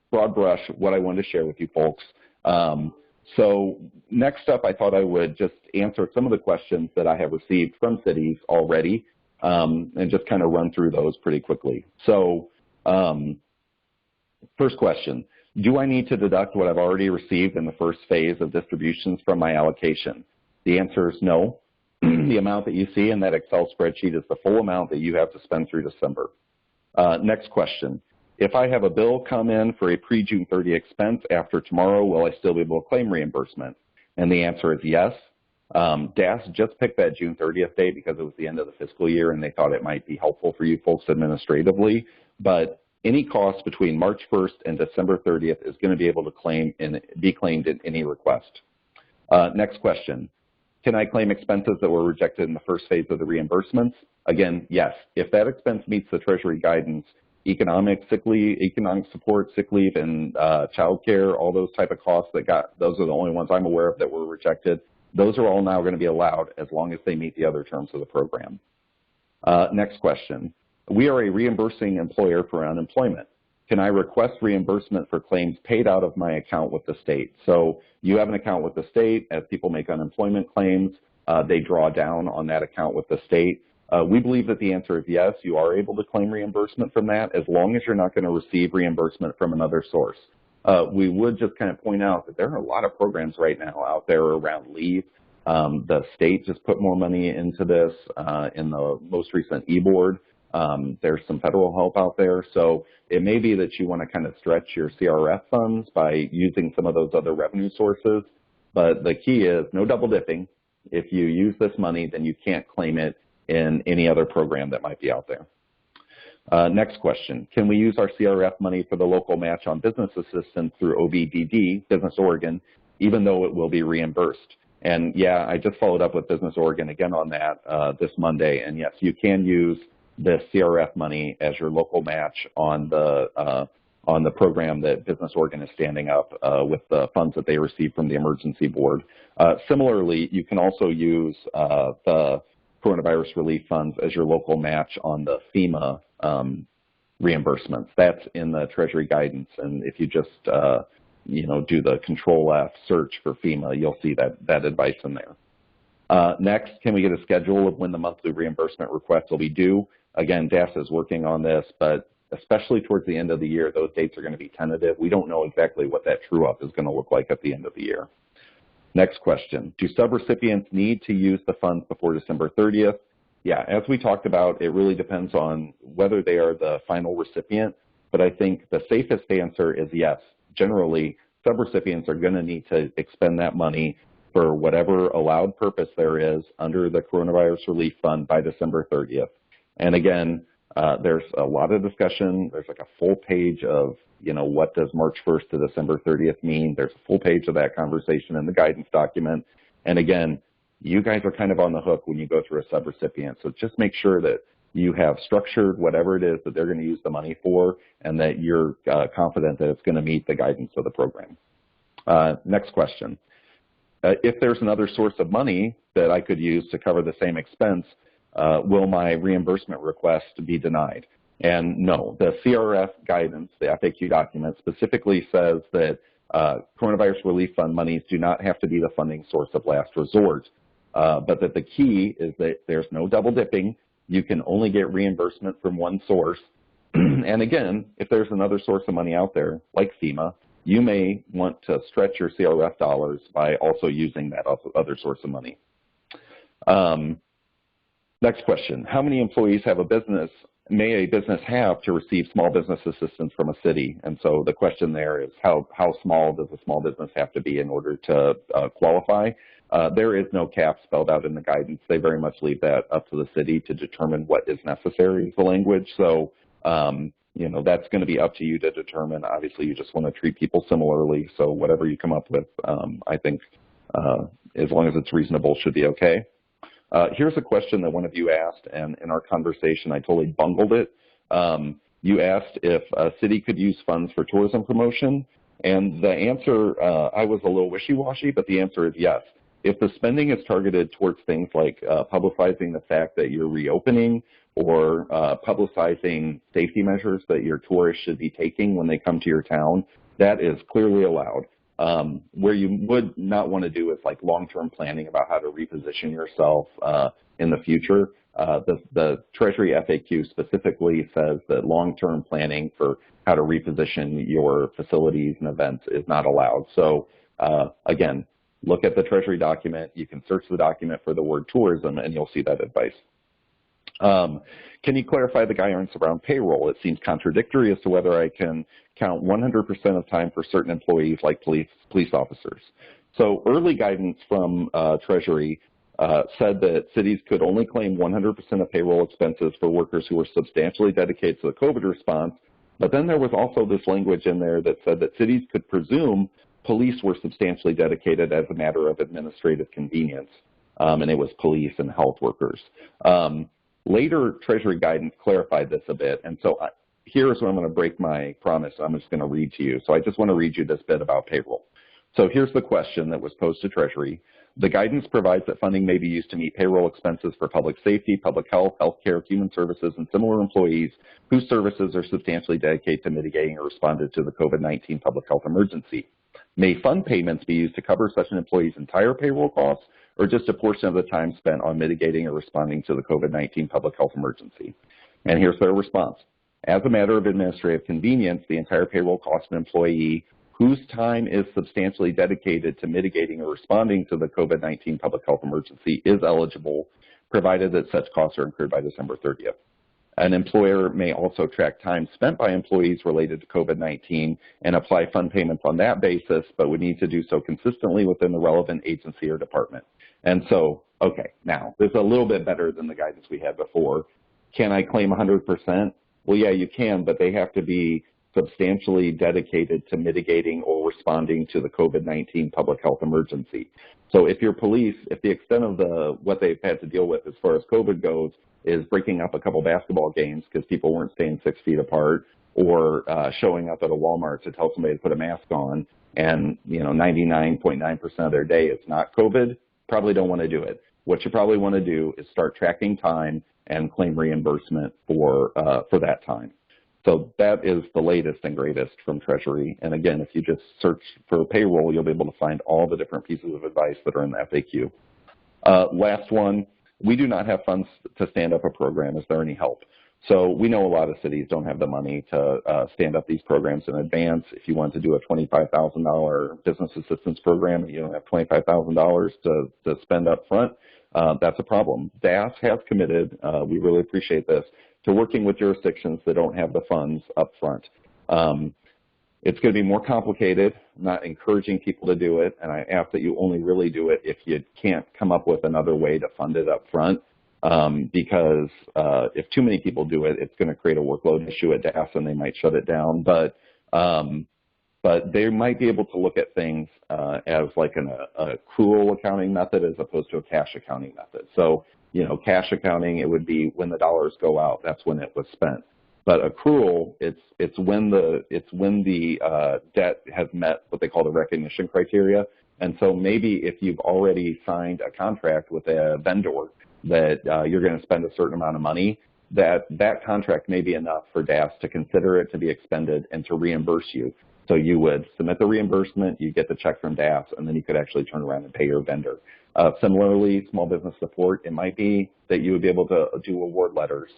broad brush what I wanted to share with you folks. So next up, I thought I would just answer some of the questions that I have received from cities already, and just kind of run through those pretty quickly. So first question, do I need to deduct what I've already received in the first phase of distributions from my allocation? The answer is no. The amount that you see in that Excel spreadsheet is the full amount that you have to spend through December. Next question. If I have a bill come in for a pre-June 30 expense after tomorrow, will I still be able to claim reimbursement? And the answer is yes. DAS just picked that June 30th date because it was the end of the fiscal year and they thought it might be helpful for you folks administratively. But any cost between March 1st and December 30th is going to be able to be claimed in any request. Next question. Can I claim expenses that were rejected in the first phase of the reimbursements? Again, yes. If that expense meets the Treasury guidance, economic support, sick leave, and child care, all those type of costs those are the only ones I'm aware of that were rejected. Those are all now going to be allowed as long as they meet the other terms of the program. Next question. We are a reimbursing employer for unemployment. Can I request reimbursement for claims paid out of my account with the state? So you have an account with the state. As people make unemployment claims, they draw down on that account with the state. We believe that the answer is yes, you are able to claim reimbursement from that as long as you're not going to receive reimbursement from another source. We would just kind of point out that there are a lot of programs right now out there around leave. The state just put more money into this in the most recent e-board. There's some federal help out there. So it may be that you want to kind of stretch your CRF funds by using some of those other revenue sources. But the key is no double dipping. If you use this money, then you can't claim it in any other program that might be out there. Next question. Can we use our CRF money for the local match on business assistance through OBDD, Business Oregon, even though it will be reimbursed? And yeah, I just followed up with Business Oregon again on that this Monday. And yes, you can use the CRF money as your local match on the program that Business Oregon is standing up with the funds that they receive from the Emergency Board. Similarly, you can also use the coronavirus relief funds as your local match on the FEMA reimbursements. That's in the Treasury guidance, and if you just do the Control-F search for FEMA, you'll see that advice in there. Next, can we get a schedule of when the monthly reimbursement requests will be due? Again, DAS is working on this, but especially towards the end of the year, those dates are going to be tentative. We don't know exactly what that true-up is going to look like at the end of the year. Next question, do subrecipients need to use the funds before December 30th? Yeah, as we talked about, it really depends on whether they are the final recipient, but I think the safest answer is yes. Generally, subrecipients are going to need to expend that money for whatever allowed purpose there is under the Coronavirus Relief Fund by December 30th. And again, there's a lot of discussion. There's like a full page of, what does March 1st to December 30th mean? There's a full page of that conversation in the guidance document. And again, you guys are kind of on the hook when you go through a subrecipient. So just make sure that you have structured whatever it is that they're going to use the money for and that you're confident that it's going to meet the guidance of the program. Next question. If there's another source of money that I could use to cover the same expense, will my reimbursement request be denied? And no, the CRF guidance, the FAQ document, specifically says that Coronavirus Relief Fund monies do not have to be the funding source of last resort, but that the key is that there's no double dipping. You can only get reimbursement from one source. And again, if there's another source of money out there, like FEMA, you may want to stretch your CRF dollars by also using that other source of money. Next question, how many employees may a business have to receive small business assistance from a city? And so the question there is how small does a small business have to be in order to qualify? There is no cap spelled out in the guidance. They very much leave that up to the city to determine what is necessary is the language. So, that's going to be up to you to determine. Obviously, you just want to treat people similarly. So whatever you come up with, I think as long as it's reasonable, should be okay. Here's a question that one of you asked, and in our conversation, I totally bungled it. You asked if a city could use funds for tourism promotion, and the answer, I was a little wishy-washy, but the answer is yes. If the spending is targeted towards things like publicizing the fact that you're reopening or publicizing safety measures that your tourists should be taking when they come to your town, that is clearly allowed. Where you would not want to do is like long-term planning about how to reposition yourself in the future. The Treasury FAQ specifically says that long-term planning for how to reposition your facilities and events is not allowed. So again, look at the Treasury document. You can search the document for the word tourism and you'll see that advice. Can you clarify the guidance around payroll? It seems contradictory as to whether I can count 100% of time for certain employees like police officers. So early guidance from Treasury said that cities could only claim 100% of payroll expenses for workers who were substantially dedicated to the COVID response. But then there was also this language in there that said that cities could presume police were substantially dedicated as a matter of administrative convenience. And it was police and health workers. Later Treasury guidance clarified this a bit, and so here's where I'm going to break my promise. I'm just going to read to you. So I just want to read you this bit about payroll. So here's the question that was posed to Treasury. The guidance provides that funding may be used to meet payroll expenses for public safety, public health, healthcare, human services, and similar employees whose services are substantially dedicated to mitigating or responding to the COVID-19 public health emergency. May fund payments be used to cover such an employee's entire payroll costs or just a portion of the time spent on mitigating or responding to the COVID-19 public health emergency? And here's their response. As a matter of administrative convenience, the entire payroll cost of an employee whose time is substantially dedicated to mitigating or responding to the COVID-19 public health emergency is eligible, provided that such costs are incurred by December 30th. An employer may also track time spent by employees related to COVID-19 and apply fund payments on that basis, but would need to do so consistently within the relevant agency or department. And so, okay, now, this is a little bit better than the guidance we had before. Can I claim 100%? Well, yeah, you can, but they have to be substantially dedicated to mitigating or responding to the COVID-19 public health emergency. So if your police, if the extent of what they've had to deal with as far as COVID goes is breaking up a couple basketball games because people weren't staying 6 feet apart, or showing up at a Walmart to tell somebody to put a mask on, and 99.9% of their day is not COVID, probably don't want to do it. What you probably want to do is start tracking time and claim reimbursement for that time. So that is the latest and greatest from Treasury. And again, if you just search for payroll, you'll be able to find all the different pieces of advice that are in the FAQ. Last one, we do not have funds to stand up a program. Is there any help? So we know a lot of cities don't have the money to stand up these programs in advance. If you want to do a $25,000 business assistance program and you don't have $25,000 to spend up front, that's a problem. DAS has committed, we really appreciate this, to working with jurisdictions that don't have the funds up front. It's going to be more complicated. I'm not encouraging people to do it, and I ask that you only really do it if you can't come up with another way to fund it up front. Because if too many people do it, it's going to create a workload issue at DAS, and they might shut it down. But they might be able to look at things as like an accrual accounting method as opposed to a cash accounting method. So, you know, cash accounting, it would be when the dollars go out, that's when it was spent. But accrual, it's when the debt has met what they call the recognition criteria. And so maybe if you've already signed a contract with a vendor that you're going to spend a certain amount of money, that contract may be enough for DAS to consider it to be expended and to reimburse you. So you would submit the reimbursement, you get the check from DAS, and then you could actually turn around and pay your vendor. Similarly, small business support, it might be that you would be able to do award letters,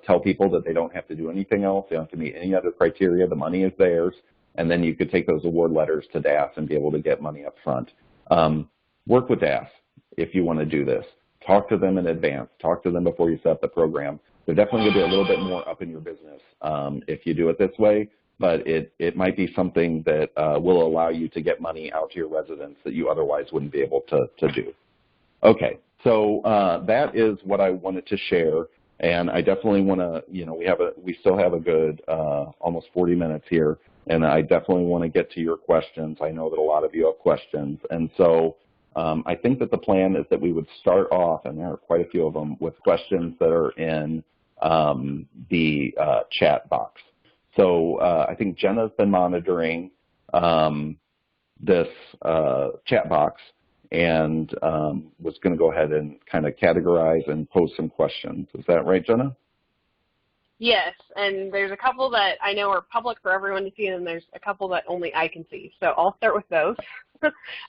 tell people that they don't have to do anything else, they don't have to meet any other criteria, the money is theirs, and then you could take those award letters to DAS and be able to get money up front. Work with DAS if you want to do this. Talk to them in advance. Talk to them before you set up the program. They're definitely going to be a little bit more up in your business if you do it this way, but it might be something that will allow you to get money out to your residents that you otherwise wouldn't be able to do. Okay, so that is what I wanted to share, and I definitely want to, you know, we still have a good almost 40 minutes here, and I definitely want to get to your questions. I know that a lot of you have questions, and so I think that the plan is that we would start off, and there are quite a few of them, with questions that are in the chat box. So I think Jenna's been monitoring this chat box and was going to go ahead and kind of categorize and pose some questions. Is that right, Jenna? Yes, and there's a couple that I know are public for everyone to see, and there's a couple that only I can see. So I'll start with those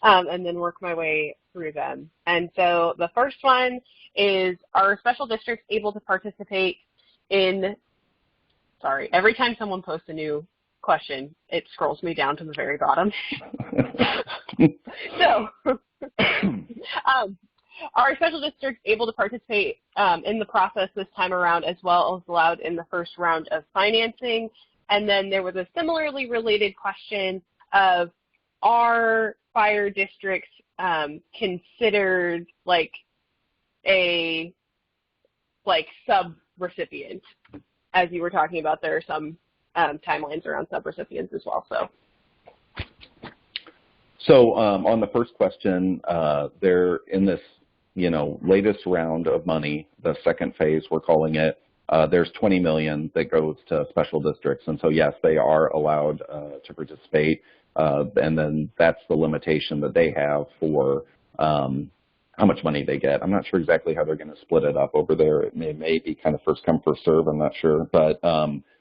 and then work my way through them. And so the first one is, are special districts able to participate in, sorry, every time someone posts a new question, it scrolls me down to the very bottom. So, are special districts able to participate in the process this time around as well as allowed in the first round of financing? And then there was a similarly related question of, are fire districts considered like a sub-recipient? As you were talking about, there are some timelines around sub-recipients as well. So on the first question, they're in this, you know, latest round of money, the second phase we're calling it, there's $20 million that goes to special districts. And so, yes, they are allowed to participate. And then that's the limitation that they have for how much money they get. I'm not sure exactly how they're going to split it up over there. It may be kind of first come, first serve. I'm not sure. But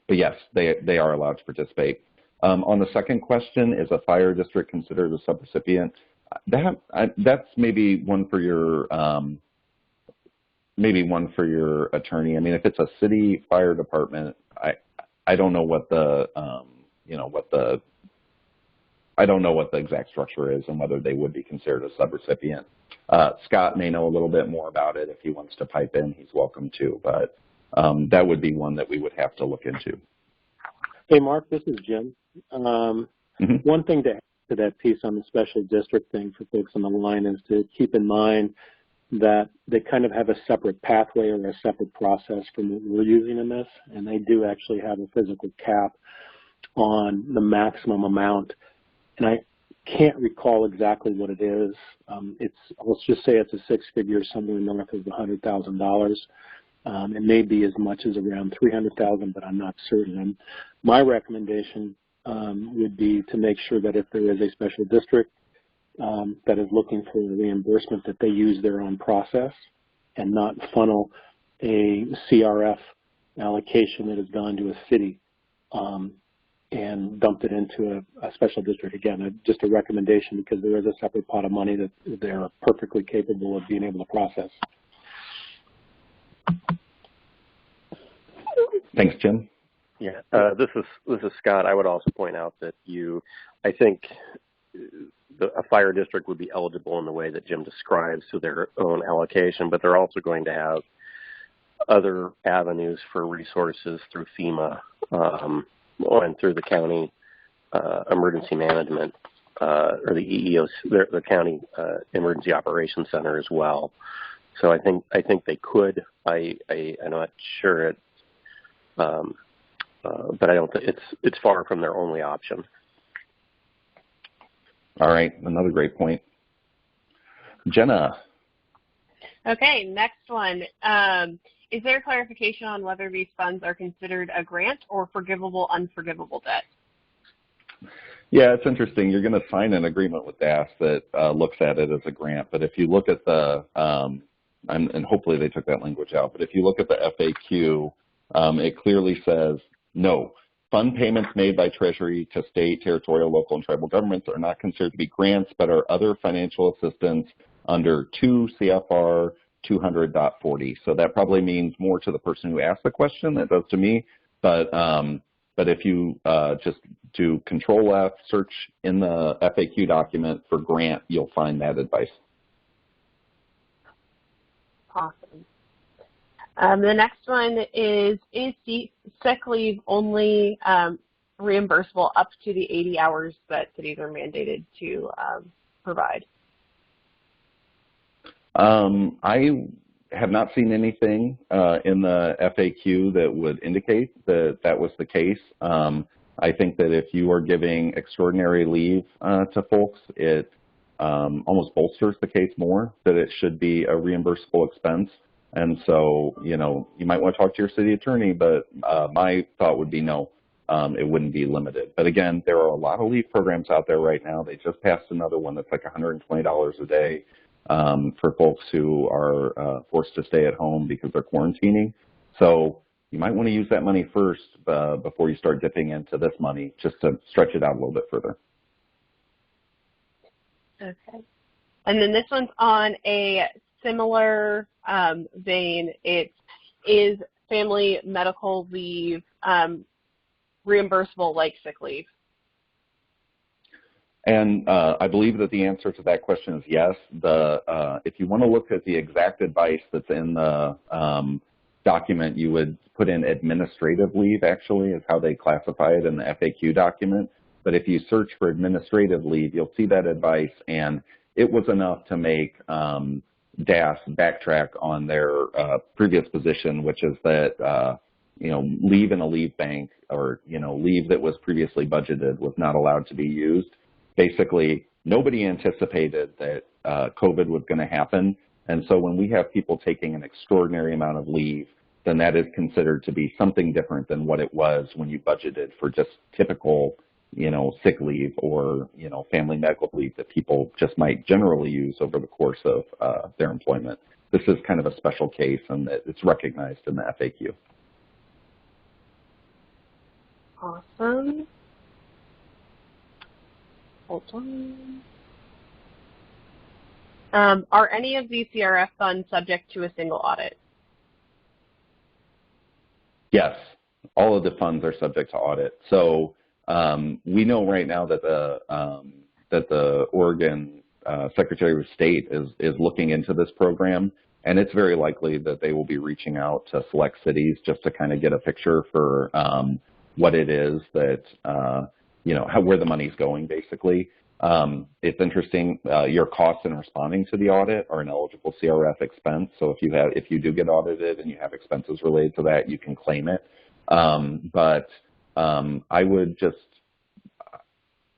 yes, they are allowed to participate. On the second question, is a fire district considered a subrecipient? That's maybe one for your attorney. I mean, if it's a city fire department, I don't know what the I don't know what the exact structure is and whether they would be considered a subrecipient. Scott may know a little bit more about it. If he wants to pipe in, he's welcome to. But that would be one that we would have to look into. Hey, Mark, this is Jim. One thing to add to that piece on the special district thing for folks on the line is to keep in mind that they kind of have a separate pathway or a separate process from what we're using in this, and they do actually have a physical cap on the maximum amount. And I can't recall exactly what it is. Let's just say it's a six-figure, somewhere north of $100,000. It may be as much as around $300,000, but I'm not certain. My recommendation would be to make sure that if there is a special district that is looking for a reimbursement, that they use their own process and not funnel a CRF allocation that has gone to a city and dumped it into a special district. Again, just a recommendation because there is a separate pot of money that they're perfectly capable of being able to process. Thanks, Jim. Yeah, this is Scott. I would also point out that I think a fire district would be eligible in the way that Jim describes to their own allocation, but they're also going to have other avenues for resources through FEMA and through the county emergency management or the EEOC, the county emergency operations center as well. So I think they could. I'm not sure but I don't think it's far from their only option. All right, another great point. Jenna. Okay, next one. Is there clarification on whether these funds are considered a grant or forgivable, unforgivable debt? Yeah, it's interesting. You're going to sign an agreement with DAS that looks at it as a grant, but if you look at the, and hopefully they took that language out, but if you look at the FAQ, it clearly says, no, fund payments made by Treasury to state, territorial, local, and tribal governments are not considered to be grants, but are other financial assistance under 2 CFR 200.40. So that probably means more to the person who asked the question than it does to me, but if you just do Control F, search in the FAQ document for grant, you'll find that advice. Awesome. The next one is sick leave only reimbursable up to the 80 hours that cities are mandated to provide? I have not seen anything in the FAQ that would indicate that that was the case. I think that if you are giving extraordinary leave to folks, it almost bolsters the case more that it should be a reimbursable expense. And so, you might want to talk to your city attorney, but my thought would be no, it wouldn't be limited. But again, there are a lot of leave programs out there right now. They just passed another one that's like $120 a day for folks who are forced to stay at home because they're quarantining. So you might want to use that money first before you start dipping into this money, just to stretch it out a little bit further. Okay. And then this one's on a similar vein. It is family medical leave reimbursable like sick leave. And I believe that the answer to that question is yes. If you want to look at the exact advice that's in the document, you would put in administrative leave, actually, is how they classify it in the FAQ document. But if you search for administrative leave, you'll see that advice, and it was enough to make DAS backtrack on their previous position, which is that leave in a leave bank or leave that was previously budgeted was not allowed to be used. Basically, nobody anticipated that COVID was going to happen, and so when we have people taking an extraordinary amount of leave, then that is considered to be something different than what it was when you budgeted for just typical sick leave or, family medical leave that people just might generally use over the course of their employment. This is kind of a special case, and it's recognized in the FAQ. Awesome. Hold on. Are any of these CRF funds subject to a single audit? Yes, all of the funds are subject to audit. So we know right now that the Oregon Secretary of State is looking into this program, and it's very likely that they will be reaching out to select cities just to kind of get a picture for what it is that where the money's going, basically. It's interesting. Your costs in responding to the audit are an eligible CRF expense. So if you do get audited and you have expenses related to that, you can claim it. But I would just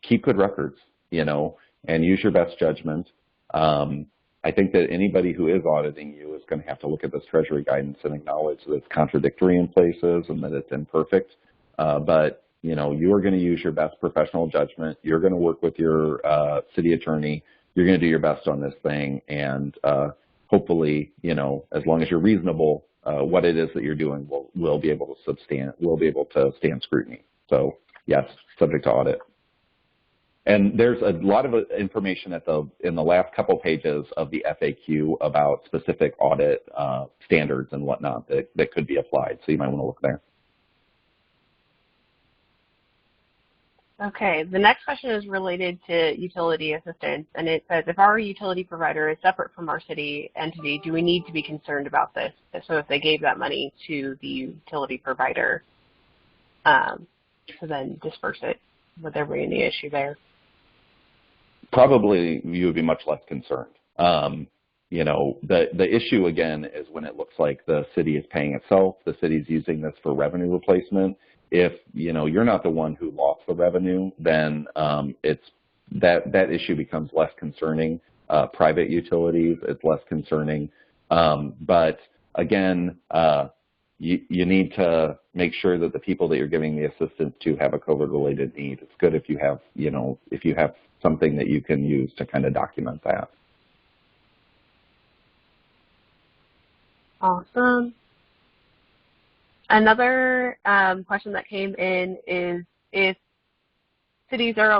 keep good records, and use your best judgment. I think that anybody who is auditing you is going to have to look at this Treasury guidance and acknowledge that it's contradictory in places and that it's imperfect. But you are going to use your best professional judgment. You're going to work with your city attorney. You're going to do your best on this thing, and hopefully, as long as you're reasonable, what it is that you're doing will be able to stand scrutiny. So yes, subject to audit. And there's a lot of information in the last couple pages of the FAQ about specific audit standards and whatnot that could be applied. So you might want to look there. Okay, the next question is related to utility assistance, and it says, if our utility provider is separate from our city entity, do we need to be concerned about this? So if they gave that money to the utility provider to then disperse it, would there be any issue there? Probably you would be much less concerned. You know, the issue, again, is when it looks like the city is paying itself, the city's using this for revenue replacement. If, you know, you're not the one who lost the revenue, then it's that issue becomes less concerning. Private utilities, it's less concerning. But again, you need to make sure that the people that you're giving the assistance to have a COVID-related need. It's good if you have, you know, if you have something that you can use to kind of document that. Awesome. Another question that came in is if cities are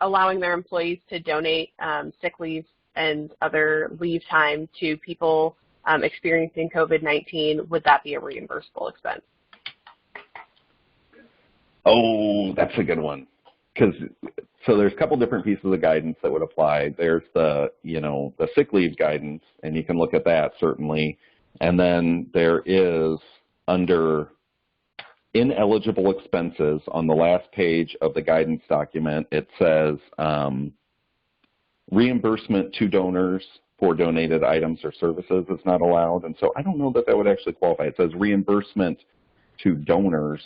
allowing their employees to donate sick leave and other leave time to people experiencing COVID-19, would that be a reimbursable expense? Oh, that's a good one. So there's a couple different pieces of guidance that would apply. There's the, you know, the sick leave guidance, and you can look at that certainly. And then there is, under ineligible expenses, on the last page of the guidance document, it says reimbursement to donors for donated items or services is not allowed. And so I don't know that that would actually qualify. It says reimbursement to donors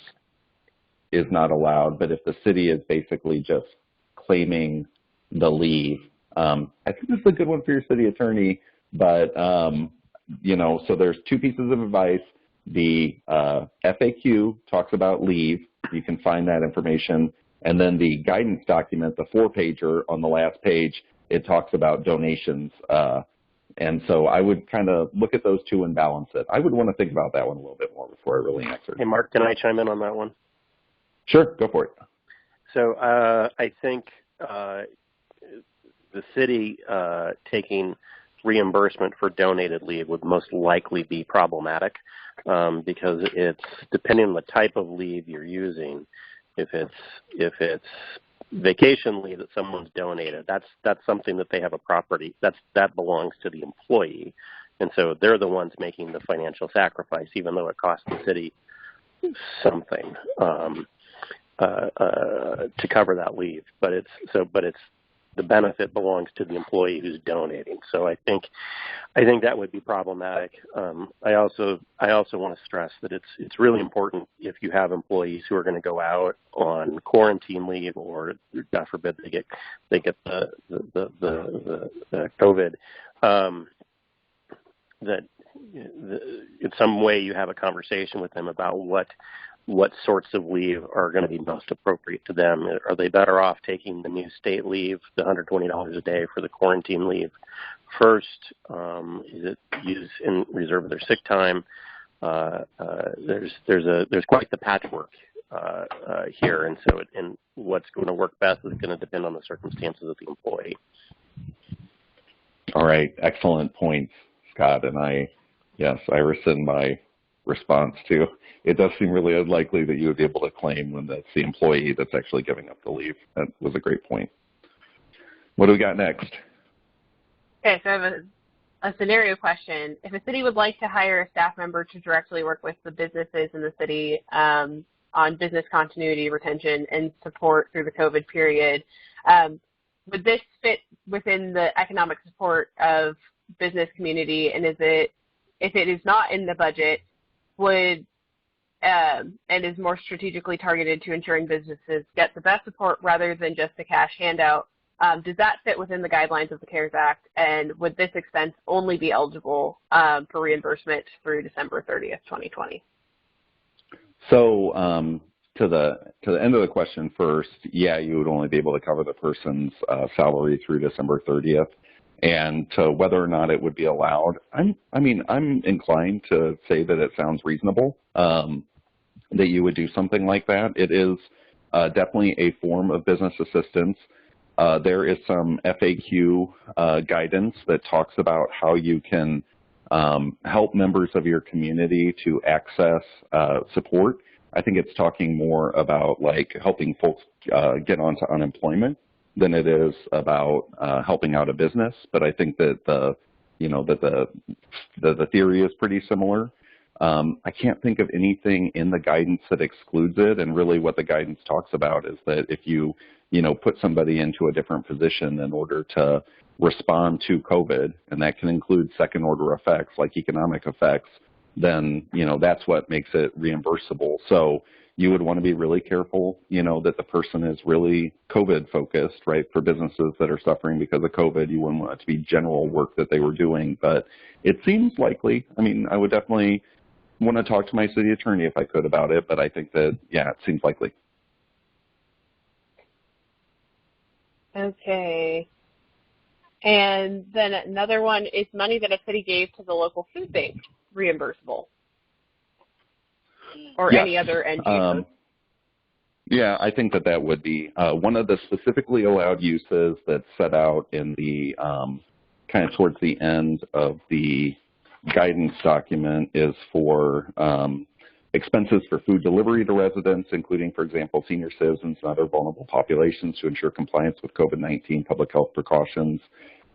is not allowed, but if the city is basically just claiming the leave, I think this is a good one for your city attorney, but you know, so there's two pieces of advice. The FAQ talks about leave. You can find that information. And then the guidance document, the 4-pager on the last page, it talks about donations. And so I would kind of look at those two and balance it. I would want to think about that one a little bit more before I really answer. Hey, Mark, can I chime in on that one? Sure, go for it. So I think the city taking reimbursement for donated leave would most likely be problematic because it's depending on the type of leave you're using. If it's vacation leave that someone's donated, that's something that they have a property that belongs to the employee, and so they're the ones making the financial sacrifice, even though it costs the city something to cover that leave. But it's the benefit belongs to the employee who's donating. So I think that would be problematic. I also want to stress that it's really important if you have employees who are going to go out on quarantine leave, or God forbid they get the COVID, that in some way you have a conversation with them about what sorts of leave are going to be most appropriate to them. Are they better off taking the new state leave, the $120 a day for the quarantine leave first? Is it used in reserve of their sick time? There's quite the patchwork here, and so and what's going to work best is going to depend on the circumstances of the employee. All right, excellent points, Scott, and I rescind my response to, it does seem really unlikely that you would be able to claim when that's the employee that's actually giving up the leave. That was a great point. What do we got next? Okay, so I have a scenario question. If a city would like to hire a staff member to directly work with the businesses in the city on business continuity, retention, and support through the COVID period, would this fit within the economic support of business community? And if it is not in the budget, would and is more strategically targeted to ensuring businesses get the best support rather than just a cash handout, does that fit within the guidelines of the CARES Act? And would this expense only be eligible for reimbursement through December 30th, 2020? So to the end of the question first, yeah, you would only be able to cover the person's salary through December 30th. And to whether or not it would be allowed, I'm inclined to say that it sounds reasonable that you would do something like that. It is definitely a form of business assistance. There is some FAQ guidance that talks about how you can help members of your community to access support. I think it's talking more about like helping folks get onto unemployment than it is about helping out a business. But I think that the theory is pretty similar. I can't think of anything in the guidance that excludes it, and really what the guidance talks about is that if you put somebody into a different position in order to respond to COVID, and that can include second order effects like economic effects, then that's what makes it reimbursable. So you would want to be really careful, that the person is really COVID focused, right? For businesses that are suffering because of COVID, you wouldn't want it to be general work that they were doing, but it seems likely. I mean, I would definitely want to talk to my city attorney if I could about it, but I think that, yeah, it seems likely. Okay. And then another one is money that a city gave to the local food bank reimbursable, or yes. any other NGO. Yeah, I think that would be one of the specifically allowed uses that's set out in the kind of towards the end of the guidance document is for expenses for food delivery to residents, including, for example, senior citizens and other vulnerable populations to ensure compliance with COVID-19 public health precautions.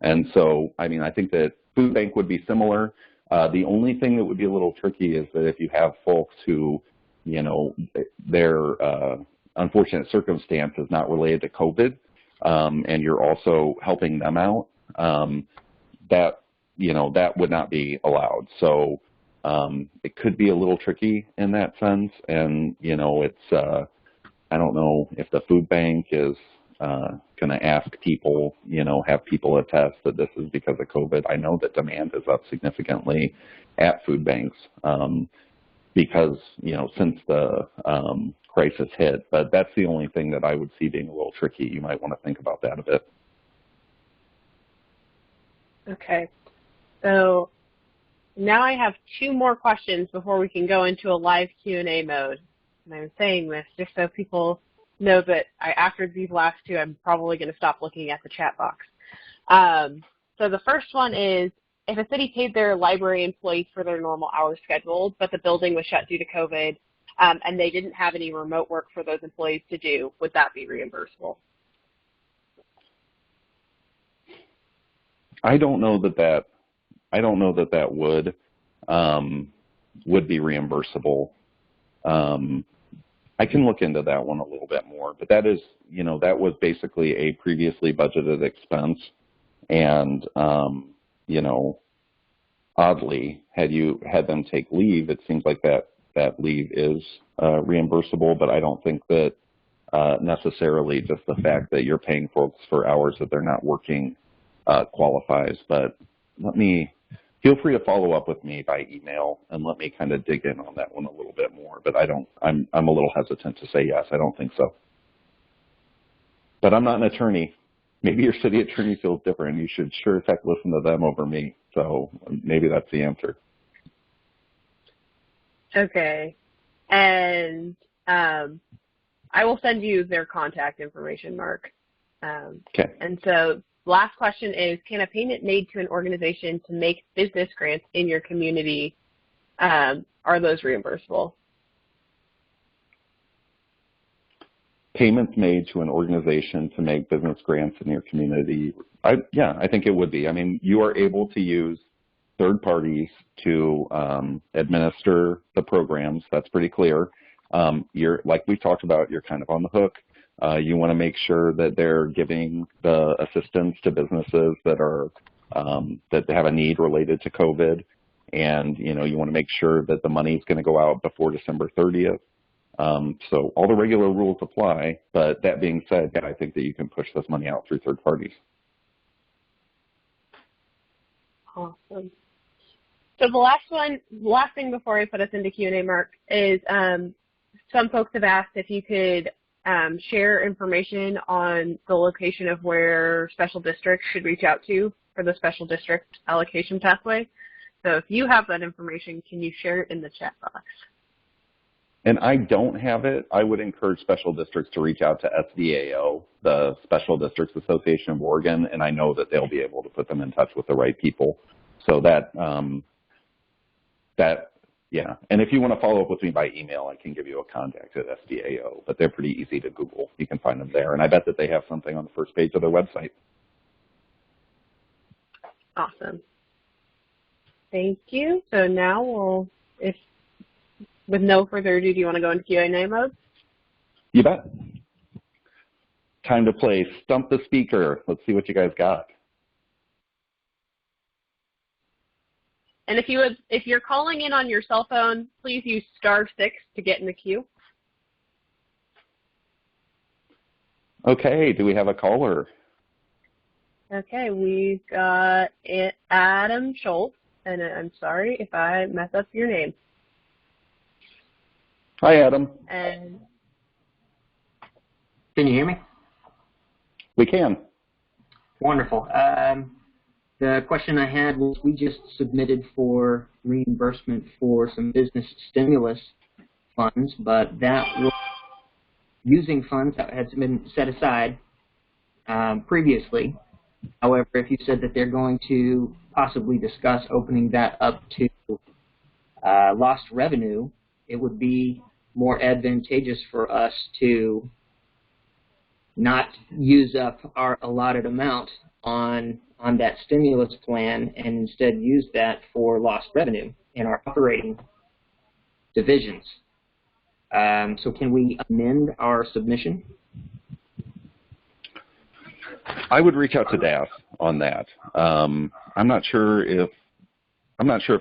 And so, I mean, I think that food bank would be similar. The only thing that would be a little tricky is that if you have folks who, their unfortunate circumstance is not related to COVID, and you're also helping them out, that would not be allowed. So it could be a little tricky in that sense. And, it's, I don't know if the food bank is going to ask people, have people attest that this is because of COVID. I know that demand is up significantly at food banks because, since the crisis hit. But that's the only thing that I would see being a little tricky. You might want to think about that a bit. Okay. So now I have two more questions before we can go into a live Q&A mode. And I'm saying this just so people know that after these last two, I'm probably going to stop looking at the chat box. So the first one is, if a city paid their library employees for their normal hours scheduled, but the building was shut due to COVID, and they didn't have any remote work for those employees to do, would that be reimbursable? I don't know that would be reimbursable. I can look into that one a little bit more, but that is, that was basically a previously budgeted expense. And, oddly, had them take leave, it seems like that leave is reimbursable, but I don't think that necessarily just the fact that you're paying folks for hours that they're not working qualifies. But feel free to follow up with me by email and let me kind of dig in on that one a little bit more. But I'm a little hesitant to say yes. I don't think so. But I'm not an attorney. Maybe your city attorney feels different. You should sure as heck listen to them over me. So maybe that's the answer. Okay. And I will send you their contact information, Mark. Okay. And so last question is, can a payment made to an organization to make business grants in your community, are those reimbursable? Payments made to an organization to make business grants in your community, I think it would be. I mean, you are able to use third parties to administer the programs. That's pretty clear. Like we talked about, you're kind of on the hook. You want to make sure that they're giving the assistance to businesses that are that have a need related to COVID, and you want to make sure that the money is going to go out before December 30th. So all the regular rules apply. But that being said, I think that you can push this money out through third parties. Awesome. So the last thing before I put us into Q&A, Mark, is some folks have asked if you could share information on the location of where special districts should reach out to for the special district allocation pathway. So if you have that information, can you share it in the chat box? And I don't have it. I would encourage special districts to reach out to SDAO, the Special Districts Association of Oregon, and I know that they'll be able to put them in touch with the right people. So that Yeah, and if you want to follow up with me by email, I can give you a contact at SDAO, but they're pretty easy to Google. You can find them there, and I bet that they have something on the first page of their website. Awesome. Thank you. So now with no further ado, do you want to go into Q&A mode? You bet. Time to play Stump the Speaker. Let's see what you guys got. And if you're calling in on your cell phone, please use *6 to get in the queue. Okay, do we have a caller? Okay, we've got Adam Schultz, and I'm sorry if I mess up your name. Hi, Adam. And can you hear me? We can. Wonderful. The question I had was, we just submitted for reimbursement for some business stimulus funds, but that was using funds that had been set aside previously. However, if you said that they're going to possibly discuss opening that up to lost revenue, it would be more advantageous for us to not use up our allotted amount on that stimulus plan and instead use that for lost revenue in our operating divisions. So can we amend our submission? I would reach out to DAS on that. I'm not sure if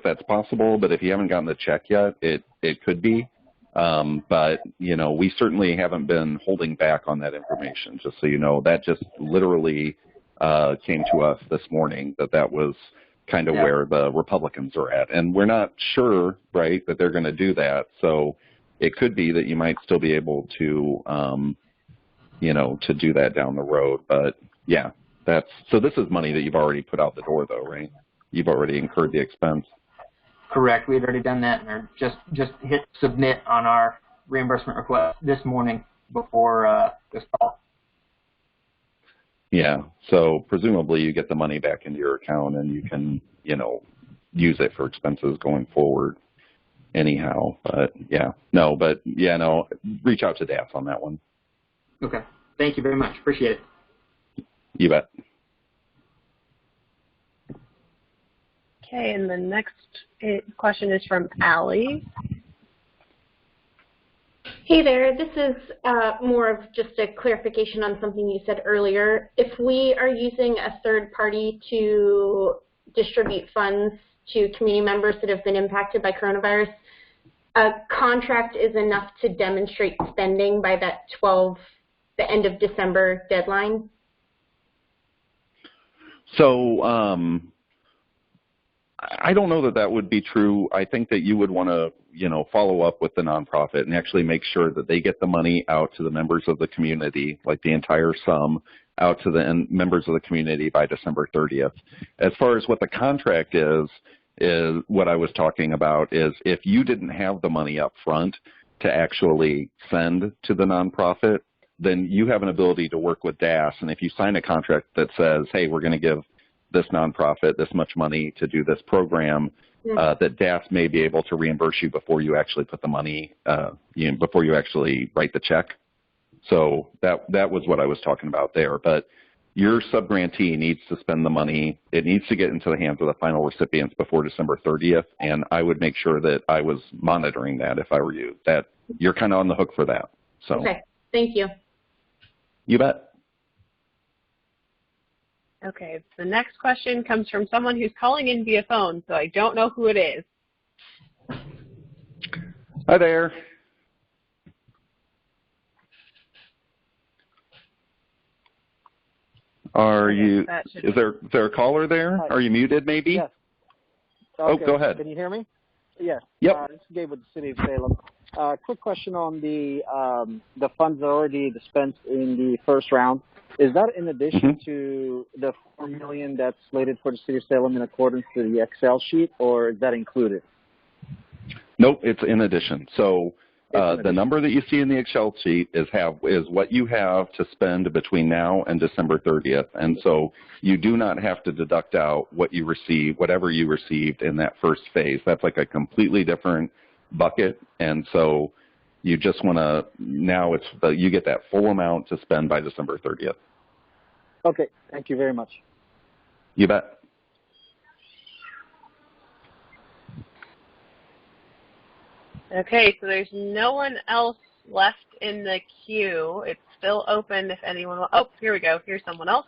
that's possible, but if you haven't gotten the check yet, it could be. But, you know, we certainly haven't been holding back on that information, just so you know. That just literally came to us this morning, that was kind of where the Republicans are at. And we're not sure, right, that they're going to do that. So it could be that you might still be able to, you know, to do that down the road. But, yeah, so this is money that you've already put out the door, though, right? You've already incurred the expense. Correct. We had already done that, and are just hit submit on our reimbursement request this morning before this call. Yeah. So presumably you get the money back into your account, and you can, you know, use it for expenses going forward anyhow. But yeah, no, reach out to DAS on that one. Okay. Thank you very much. Appreciate it. You bet. okay, and the next question is from Allie. Hey there, this is more of just a clarification on something you said earlier. If we are using a third party to distribute funds to community members that have been impacted by coronavirus, a contract is enough to demonstrate spending by that the end of December deadline? So I don't know that would be true. I think that you would want to, you know, follow up with the nonprofit and actually make sure that they get the money out to the members of the community, like the entire sum, out to the members of the community by December 30th. As far as what the contract is what I was talking about is if you didn't have the money up front to actually send to the nonprofit, then you have an ability to work with DAS. And if you sign a contract that says, hey, we're going to give this nonprofit this much money to do this program, that DAS may be able to reimburse you before you actually put the money, before you actually write the check. So that was what I was talking about there. But your subgrantee needs to spend the money. It needs to get into the hands of the final recipients before December 30th, and I would make sure that I was monitoring that if I were you, that you're kind of on the hook for that. So. Okay, thank you. You bet. Okay, the next question comes from someone who's calling in via phone, so I don't know who it is. Hi there. Is there a caller there? Hi. Are you muted maybe? Yes. Okay. Oh, go ahead. Can you hear me? Yes. Yep. This is Gabe with the City of Salem. Quick question on the funds that are already dispensed in the first round. Is that in addition to the $4 million that's slated for the City of Salem in accordance to the Excel sheet, or is that included? Nope, it's in addition. So The number that you see in the Excel sheet is what you have to spend between now and December 30th, and so you do not have to deduct out what you receive, whatever you received in that first phase. That's like a completely different bucket, and so you just want to you get that full amount to spend by December 30th. Okay, thank you very much. You bet. Okay, so there's no one else left in the queue. It's still open if anyone will. Oh, here we go. Here's someone else.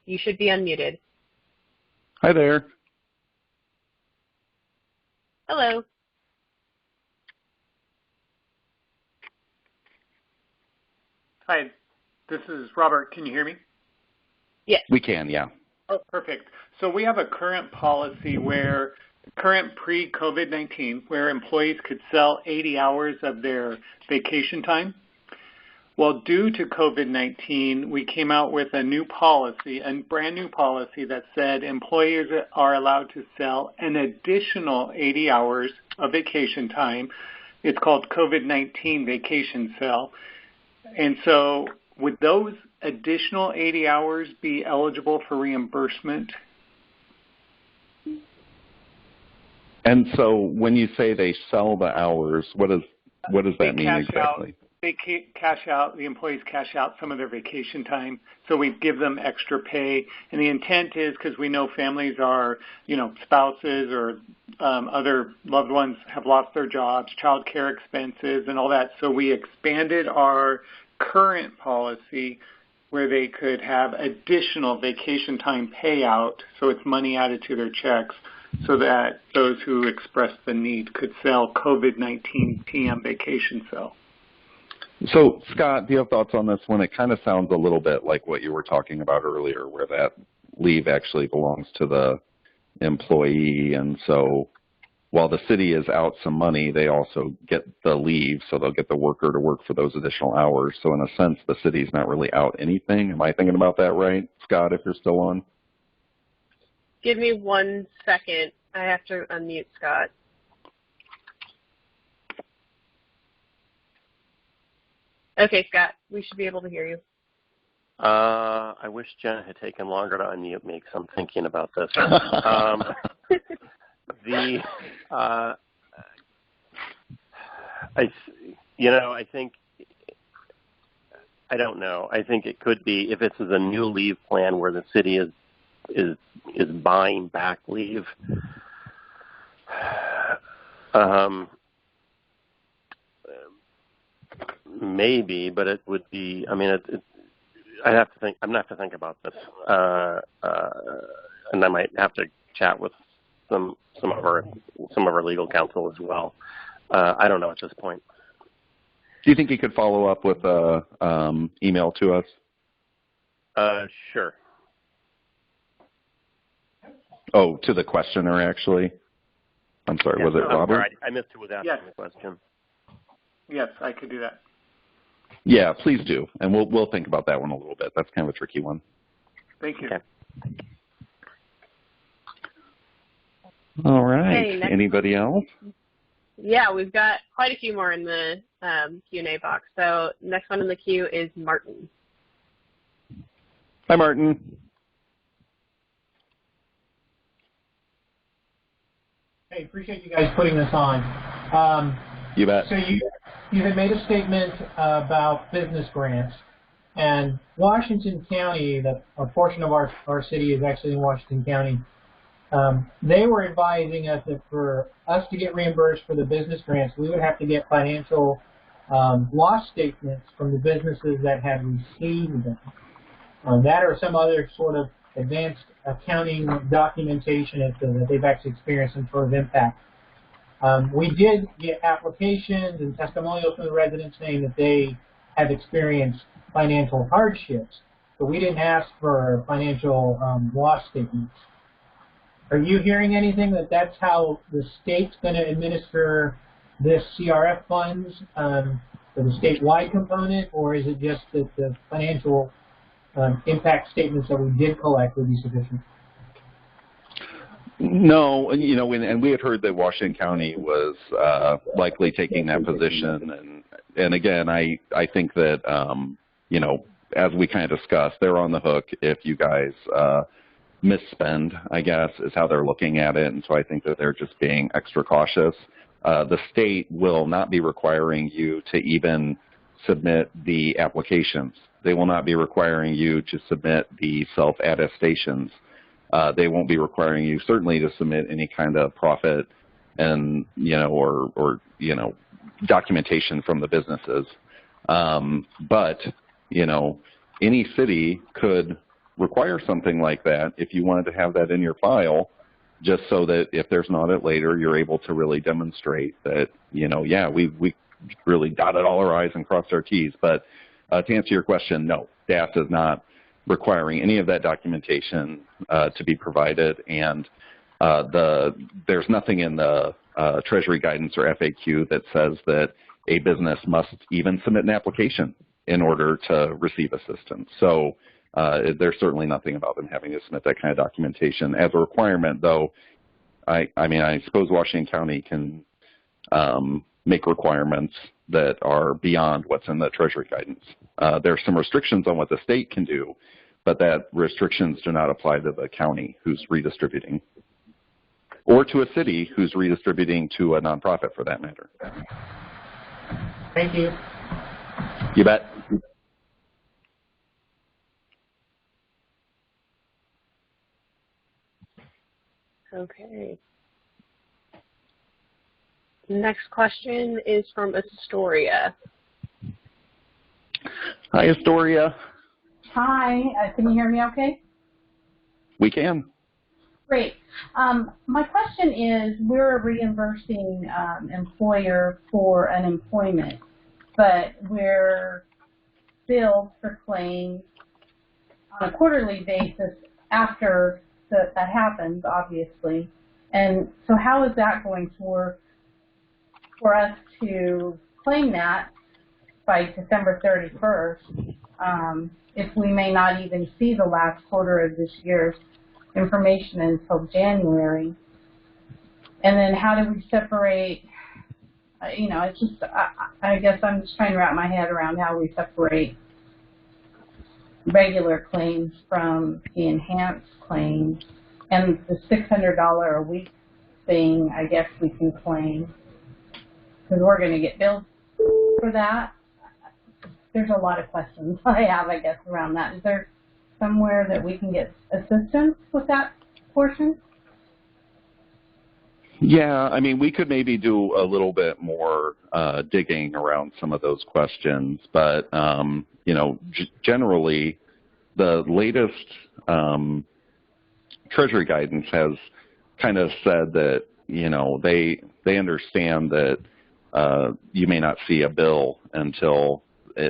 You should be unmuted. Hi there. Hello. Hi, this is Robert. Can you hear me? Yes. We can, yeah. Oh, perfect. So we have a current policy where, current pre-COVID-19, where employees could sell 80 hours of their vacation time. Well, due to COVID-19, we came out with a new policy, a brand new policy that said employers are allowed to sell an additional 80 hours of vacation time. It's called COVID-19 vacation sale. And so would those additional 80 hours be eligible for reimbursement? And so when you say they sell the hours, what does that mean exactly? The employees cash out some of their vacation time, so we give them extra pay. And the intent is, because we know families are, spouses or other loved ones have lost their jobs, child care expenses and all that. So we expanded our current policy where they could have additional vacation time payout, so it's money added to their checks, so that those who express the need could sell COVID-19 PM vacation sale. So, Scott, do you have thoughts on this one? It kind of sounds a little bit like what you were talking about earlier, where that leave actually belongs to the employee, and so while the city is out some money, they also get the leave, so they'll get the worker to work for those additional hours. So in a sense, the city's not really out anything. Am I thinking about that right, Scott, if you're still on? Give me 1 second. I have to unmute Scott. Okay, Scott, we should be able to hear you. I wish Jen had taken longer to unmute me because I'm thinking about this. I think, I don't know. I think it could be, if it's a new leave plan where the city is buying back leave. Maybe, but it would be. I mean, I'd have to think. I'm gonna have to think about this, and I might have to chat with some of our legal counsel as well. I don't know at this point. Do you think you could follow up with a email to us? Sure. Oh, to the questioner, actually. I'm sorry. Yes, was it Robert? Sorry, I missed who was asking the question. Yes, I could do that. Yeah, please do, and we'll think about that one a little bit. That's kind of a tricky one. Thank you. Okay. All right. Okay, Anybody else? Yeah, we've got quite a few more in the Q&A box. So next one in the queue is Martin. Hi, Martin. Hey, appreciate you guys putting this on. You bet. So you had made a statement about business grants, and Washington County, a portion of our city is actually in Washington County. They were advising us that for us to get reimbursed for the business grants, we would have to get financial loss statements from the businesses that had received them. That or some other sort of advanced accounting documentation that they've actually experienced some sort of impact. We did get applications and testimonials from the residents saying that they have experienced financial hardships, but we didn't ask for financial loss statements. Are you hearing anything that that's how the state's going to administer this CRF funds for the statewide component, or is it just that the financial impact statements that we did collect would be sufficient? No, and we had heard that Washington County was likely taking that position, and again, I think that as we kind of discussed, they're on the hook if you guys misspend, I guess, is how they're looking at it, and so I think that they're just being extra cautious. The state will not be requiring you to even submit the applications. They will not be requiring you to submit the self-attestations. They won't be requiring you certainly to submit any kind of profit and or documentation from the businesses. But any city could require something like that if you wanted to have that in your file, just so that if there's an audit later, you're able to really demonstrate that we really dotted all our I's and crossed our T's. But to answer your question, no, DAS is not requiring any of that documentation to be provided, and there's nothing in the Treasury guidance or FAQ that says that a business must even submit an application in order to receive assistance. So there's certainly nothing about them having to submit that kind of documentation as a requirement, though. I suppose Washington County can make requirements that are beyond what's in the Treasury guidance. There's some restrictions on what the state can do, but that restrictions do not apply to the county who's redistributing, or to a city who's redistributing to a nonprofit, for that matter. Thank you. You bet. Okay. Next question is from Astoria. Hi, Astoria. Hi, can you hear me okay? We can. Great. My question is, we're a reimbursing employer for unemployment, but we're billed for claims on a quarterly basis after that happens, obviously. And so how is that going to work for us to claim that by December 31st if we may not even see the last quarter of this year's information until January? And then how do we separate, it's just, I guess I'm just trying to wrap my head around how we separate regular claims from the enhanced claims, and the $600 a week thing, I guess we can claim, because we're going to get billed for that. There's a lot of questions I have, I guess, around that. Is there somewhere that we can get assistance with that portion? Yeah, we could maybe do a little bit more digging around some of those questions, but generally, the latest Treasury guidance has kind of said that they understand that you may not see a bill until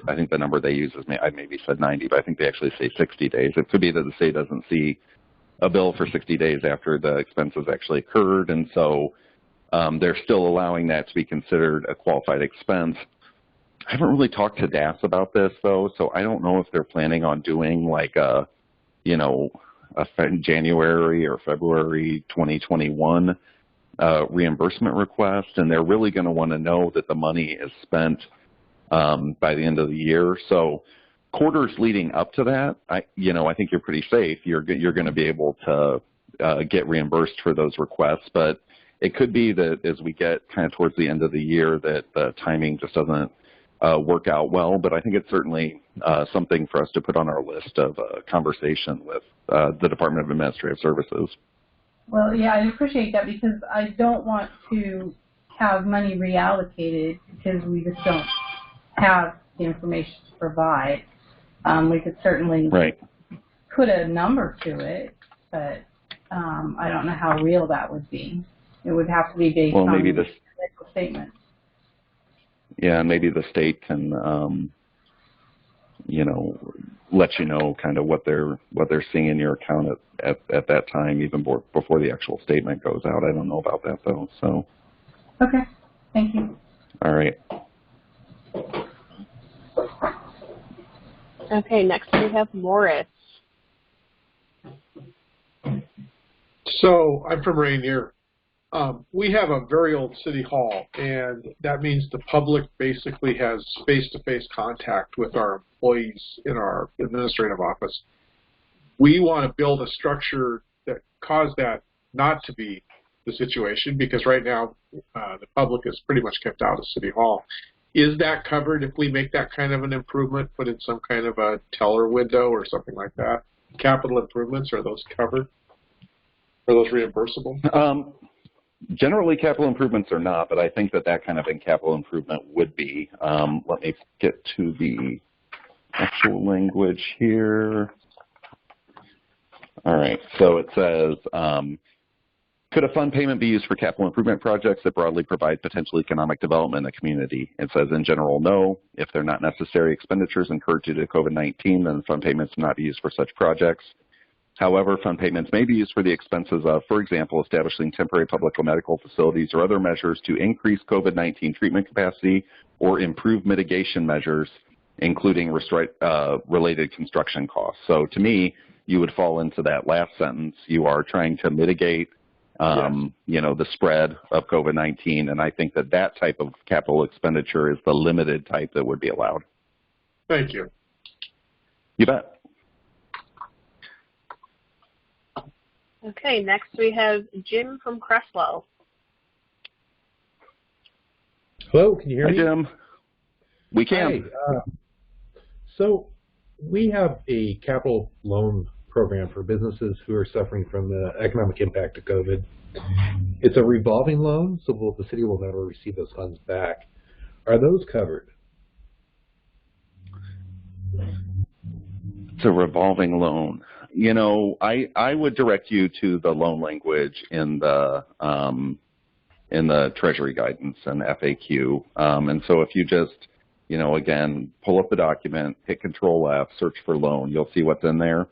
I think the number they use is I maybe said 90, but I think they actually say 60 days. It could be that the state doesn't see a bill for 60 days after the expenses actually occurred, and so they're still allowing that to be considered a qualified expense. I haven't really talked to DAS about this, though, so I don't know if they're planning on doing like a January or February 2021 reimbursement request, and they're really going to want to know that the money is spent by the end of the year. So quarters leading up to that, I think you're pretty safe. You're going to be able to get reimbursed for those requests, but it could be that as we get kind of towards the end of the year that the timing just doesn't work out well. But I think it's certainly something for us to put on our list of conversation with the Department of Administrative Services. Well, yeah, I appreciate that, because I don't want to have money reallocated because we just don't have the information to provide. We could certainly put a number to it, but I don't know how real that would be. It would have to be based on maybe the statement. Yeah, maybe the state can, let you know kind of what they're seeing in your account at that time, even before the actual statement goes out. I don't know about that, though. So. Okay. Thank you. All right. Okay, next we have Morris. So I'm from Rainier. We have a very old city hall, and that means the public basically has face-to-face contact with our employees in our administrative office. We want to build a structure that causes that not to be the situation, because right now the public is pretty much kept out of City Hall. Is that covered if we make that kind of an improvement, put in some kind of a teller window or something like that? Capital improvements, are those covered? Are those reimbursable? Generally, capital improvements are not, but I think that that kind of a capital improvement would be. Let me get to the actual language here. All right, so it says, could a fund payment be used for capital improvement projects that broadly provide potential economic development in the community? It says in general, no. If they're not necessary expenditures incurred due to COVID-19, then fund payments will not be used for such projects. However, fund payments may be used for the expenses of, for example, establishing temporary public or medical facilities or other measures to increase COVID-19 treatment capacity or improve mitigation measures, including related construction costs. So to me, you would fall into that last sentence. You are trying to mitigate the spread of COVID-19, and I think that that type of capital expenditure is the limited type that would be allowed. Thank you. You bet. Okay, next we have Jim from Cresswell. Hello, can you hear me? Hi, Jim. We can. Hi. So we have a capital loan program for businesses who are suffering from the economic impact of COVID. It's a revolving loan, so the city will never receive those funds back. Are those covered? It's a revolving loan. You know, I would direct you to the loan language in the Treasury guidance and FAQ. And so if you just, again, pull up the document, hit Control F, search for loan, you'll see what's in there.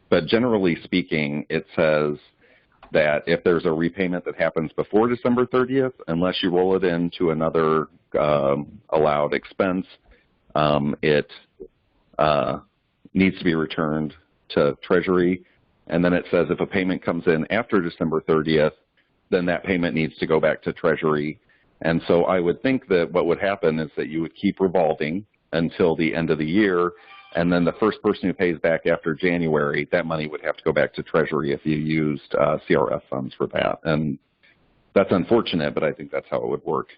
But generally speaking, it says that if there's a repayment that happens before December 30th, unless you roll it into another allowed expense, it needs to be returned to Treasury. And then it says if a payment comes in after December 30th, then that payment needs to go back to Treasury. And so I would think that what would happen is that you would keep revolving until the end of the year, and then the first person who pays back after January, that money would have to go back to Treasury if you used CRF funds for that. And that's unfortunate, but I think that's how it would work.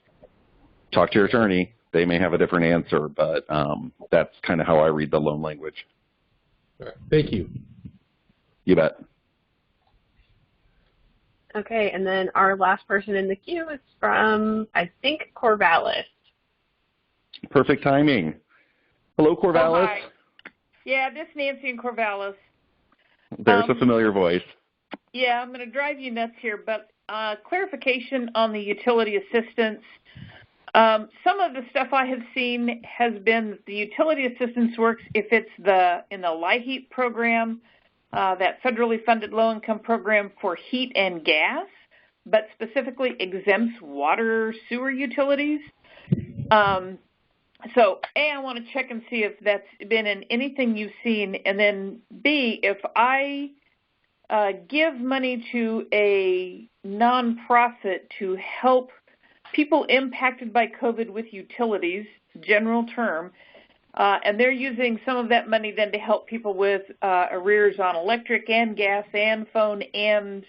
Talk to your attorney. They may have a different answer, but that's kind of how I read the loan language. All right. Thank you. You bet. Okay, and then our last person in the queue is from, I think, Corvallis. Perfect timing. Hello, Corvallis. Oh, hi. Yeah, this is Nancy in Corvallis. There's a familiar voice. Yeah, I'm going to drive you nuts here, but clarification on the utility assistance. Some of the stuff I have seen has been the utility assistance works if it's in the LIHEAP program, that federally funded low-income program for heat and gas, but specifically exempts water sewer utilities. So, A, I want to check and see if that's been in anything you've seen, and then B, if I give money to a nonprofit to help people impacted by COVID with utilities, general term, and they're using some of that money then to help people with arrears on electric and gas and phone and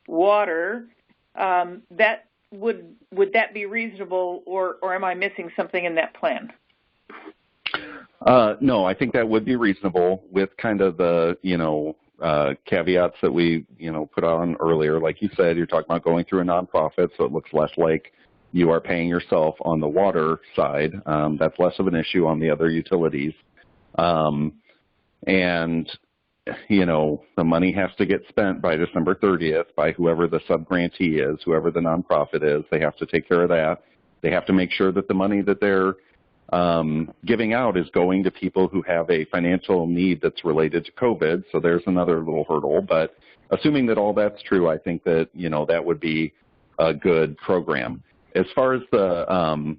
water, that would that be reasonable, or am I missing something in that plan? No, I think that would be reasonable with kind of the, caveats that we, put on earlier. Like you said, you're talking about going through a nonprofit, so it looks less like you are paying yourself on the water side. That's less of an issue on the other utilities. And, the money has to get spent by December 30th by whoever the subgrantee is, whoever the nonprofit is. They have to take care of that. They have to make sure that the money that they're giving out is going to people who have a financial need that's related to COVID. So there's another little hurdle. But assuming that all that's true, I think that, that would be a good program. As far as the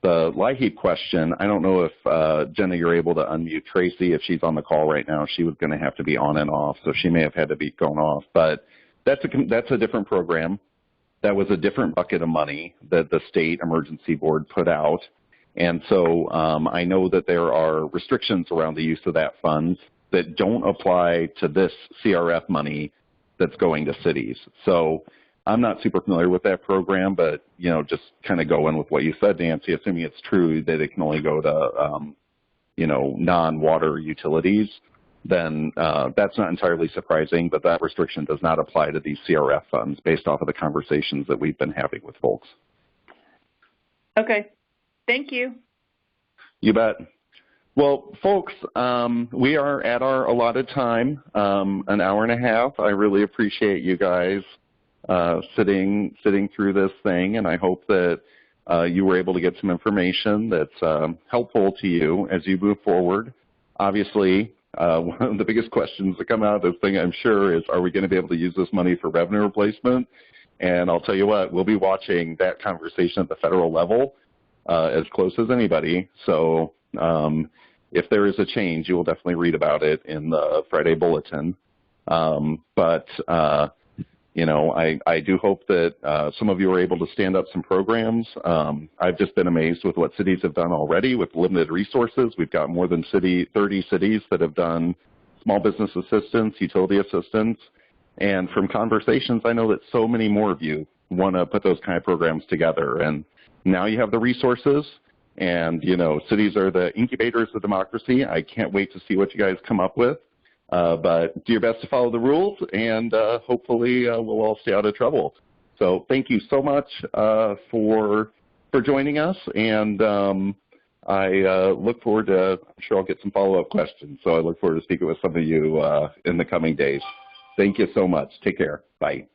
LIHEAP question, I don't know if, Jenna, you're able to unmute Tracy if she's on the call right now. She was going to have to be on and off, so she may have had to be going off. But that's a different program. That was a different bucket of money that the state emergency board put out. And so I know that there are restrictions around the use of that funds that don't apply to this CRF money that's going to cities. So I'm not super familiar with that program, but, you know, just kind of going with what you said, Nancy, assuming it's true that it can only go to, you know, non-water utilities, then that's not entirely surprising, but that restriction does not apply to these CRF funds based off of the conversations that we've been having with folks. Okay. Thank you. You bet. Well, folks, we are at our allotted time, an hour and a half. I really appreciate you guys sitting through this thing, and I hope that you were able to get some information that's helpful to you as you move forward. Obviously, one of the biggest questions that come out of this thing, I'm sure, is are we going to be able to use this money for revenue replacement? And I'll tell you what, we'll be watching that conversation at the federal level as close as anybody. So if there is a change, you will definitely read about it in the Friday Bulletin. You know, I do hope that some of you are able to stand up some programs. I've just been amazed with what cities have done already with limited resources. We've got more than 30 cities that have done small business assistance, utility assistance. And from conversations, I know that so many more of you want to put those kind of programs together. And now you have the resources. And, you know, cities are the incubators of democracy. I can't wait to see what you guys come up with. But do your best to follow the rules, and hopefully we'll all stay out of trouble. So thank you so much for joining us, and I look forward to, I'm sure I'll get some follow-up questions. So I look forward to speaking with some of you in the coming days. Thank you so much. Take care. Bye.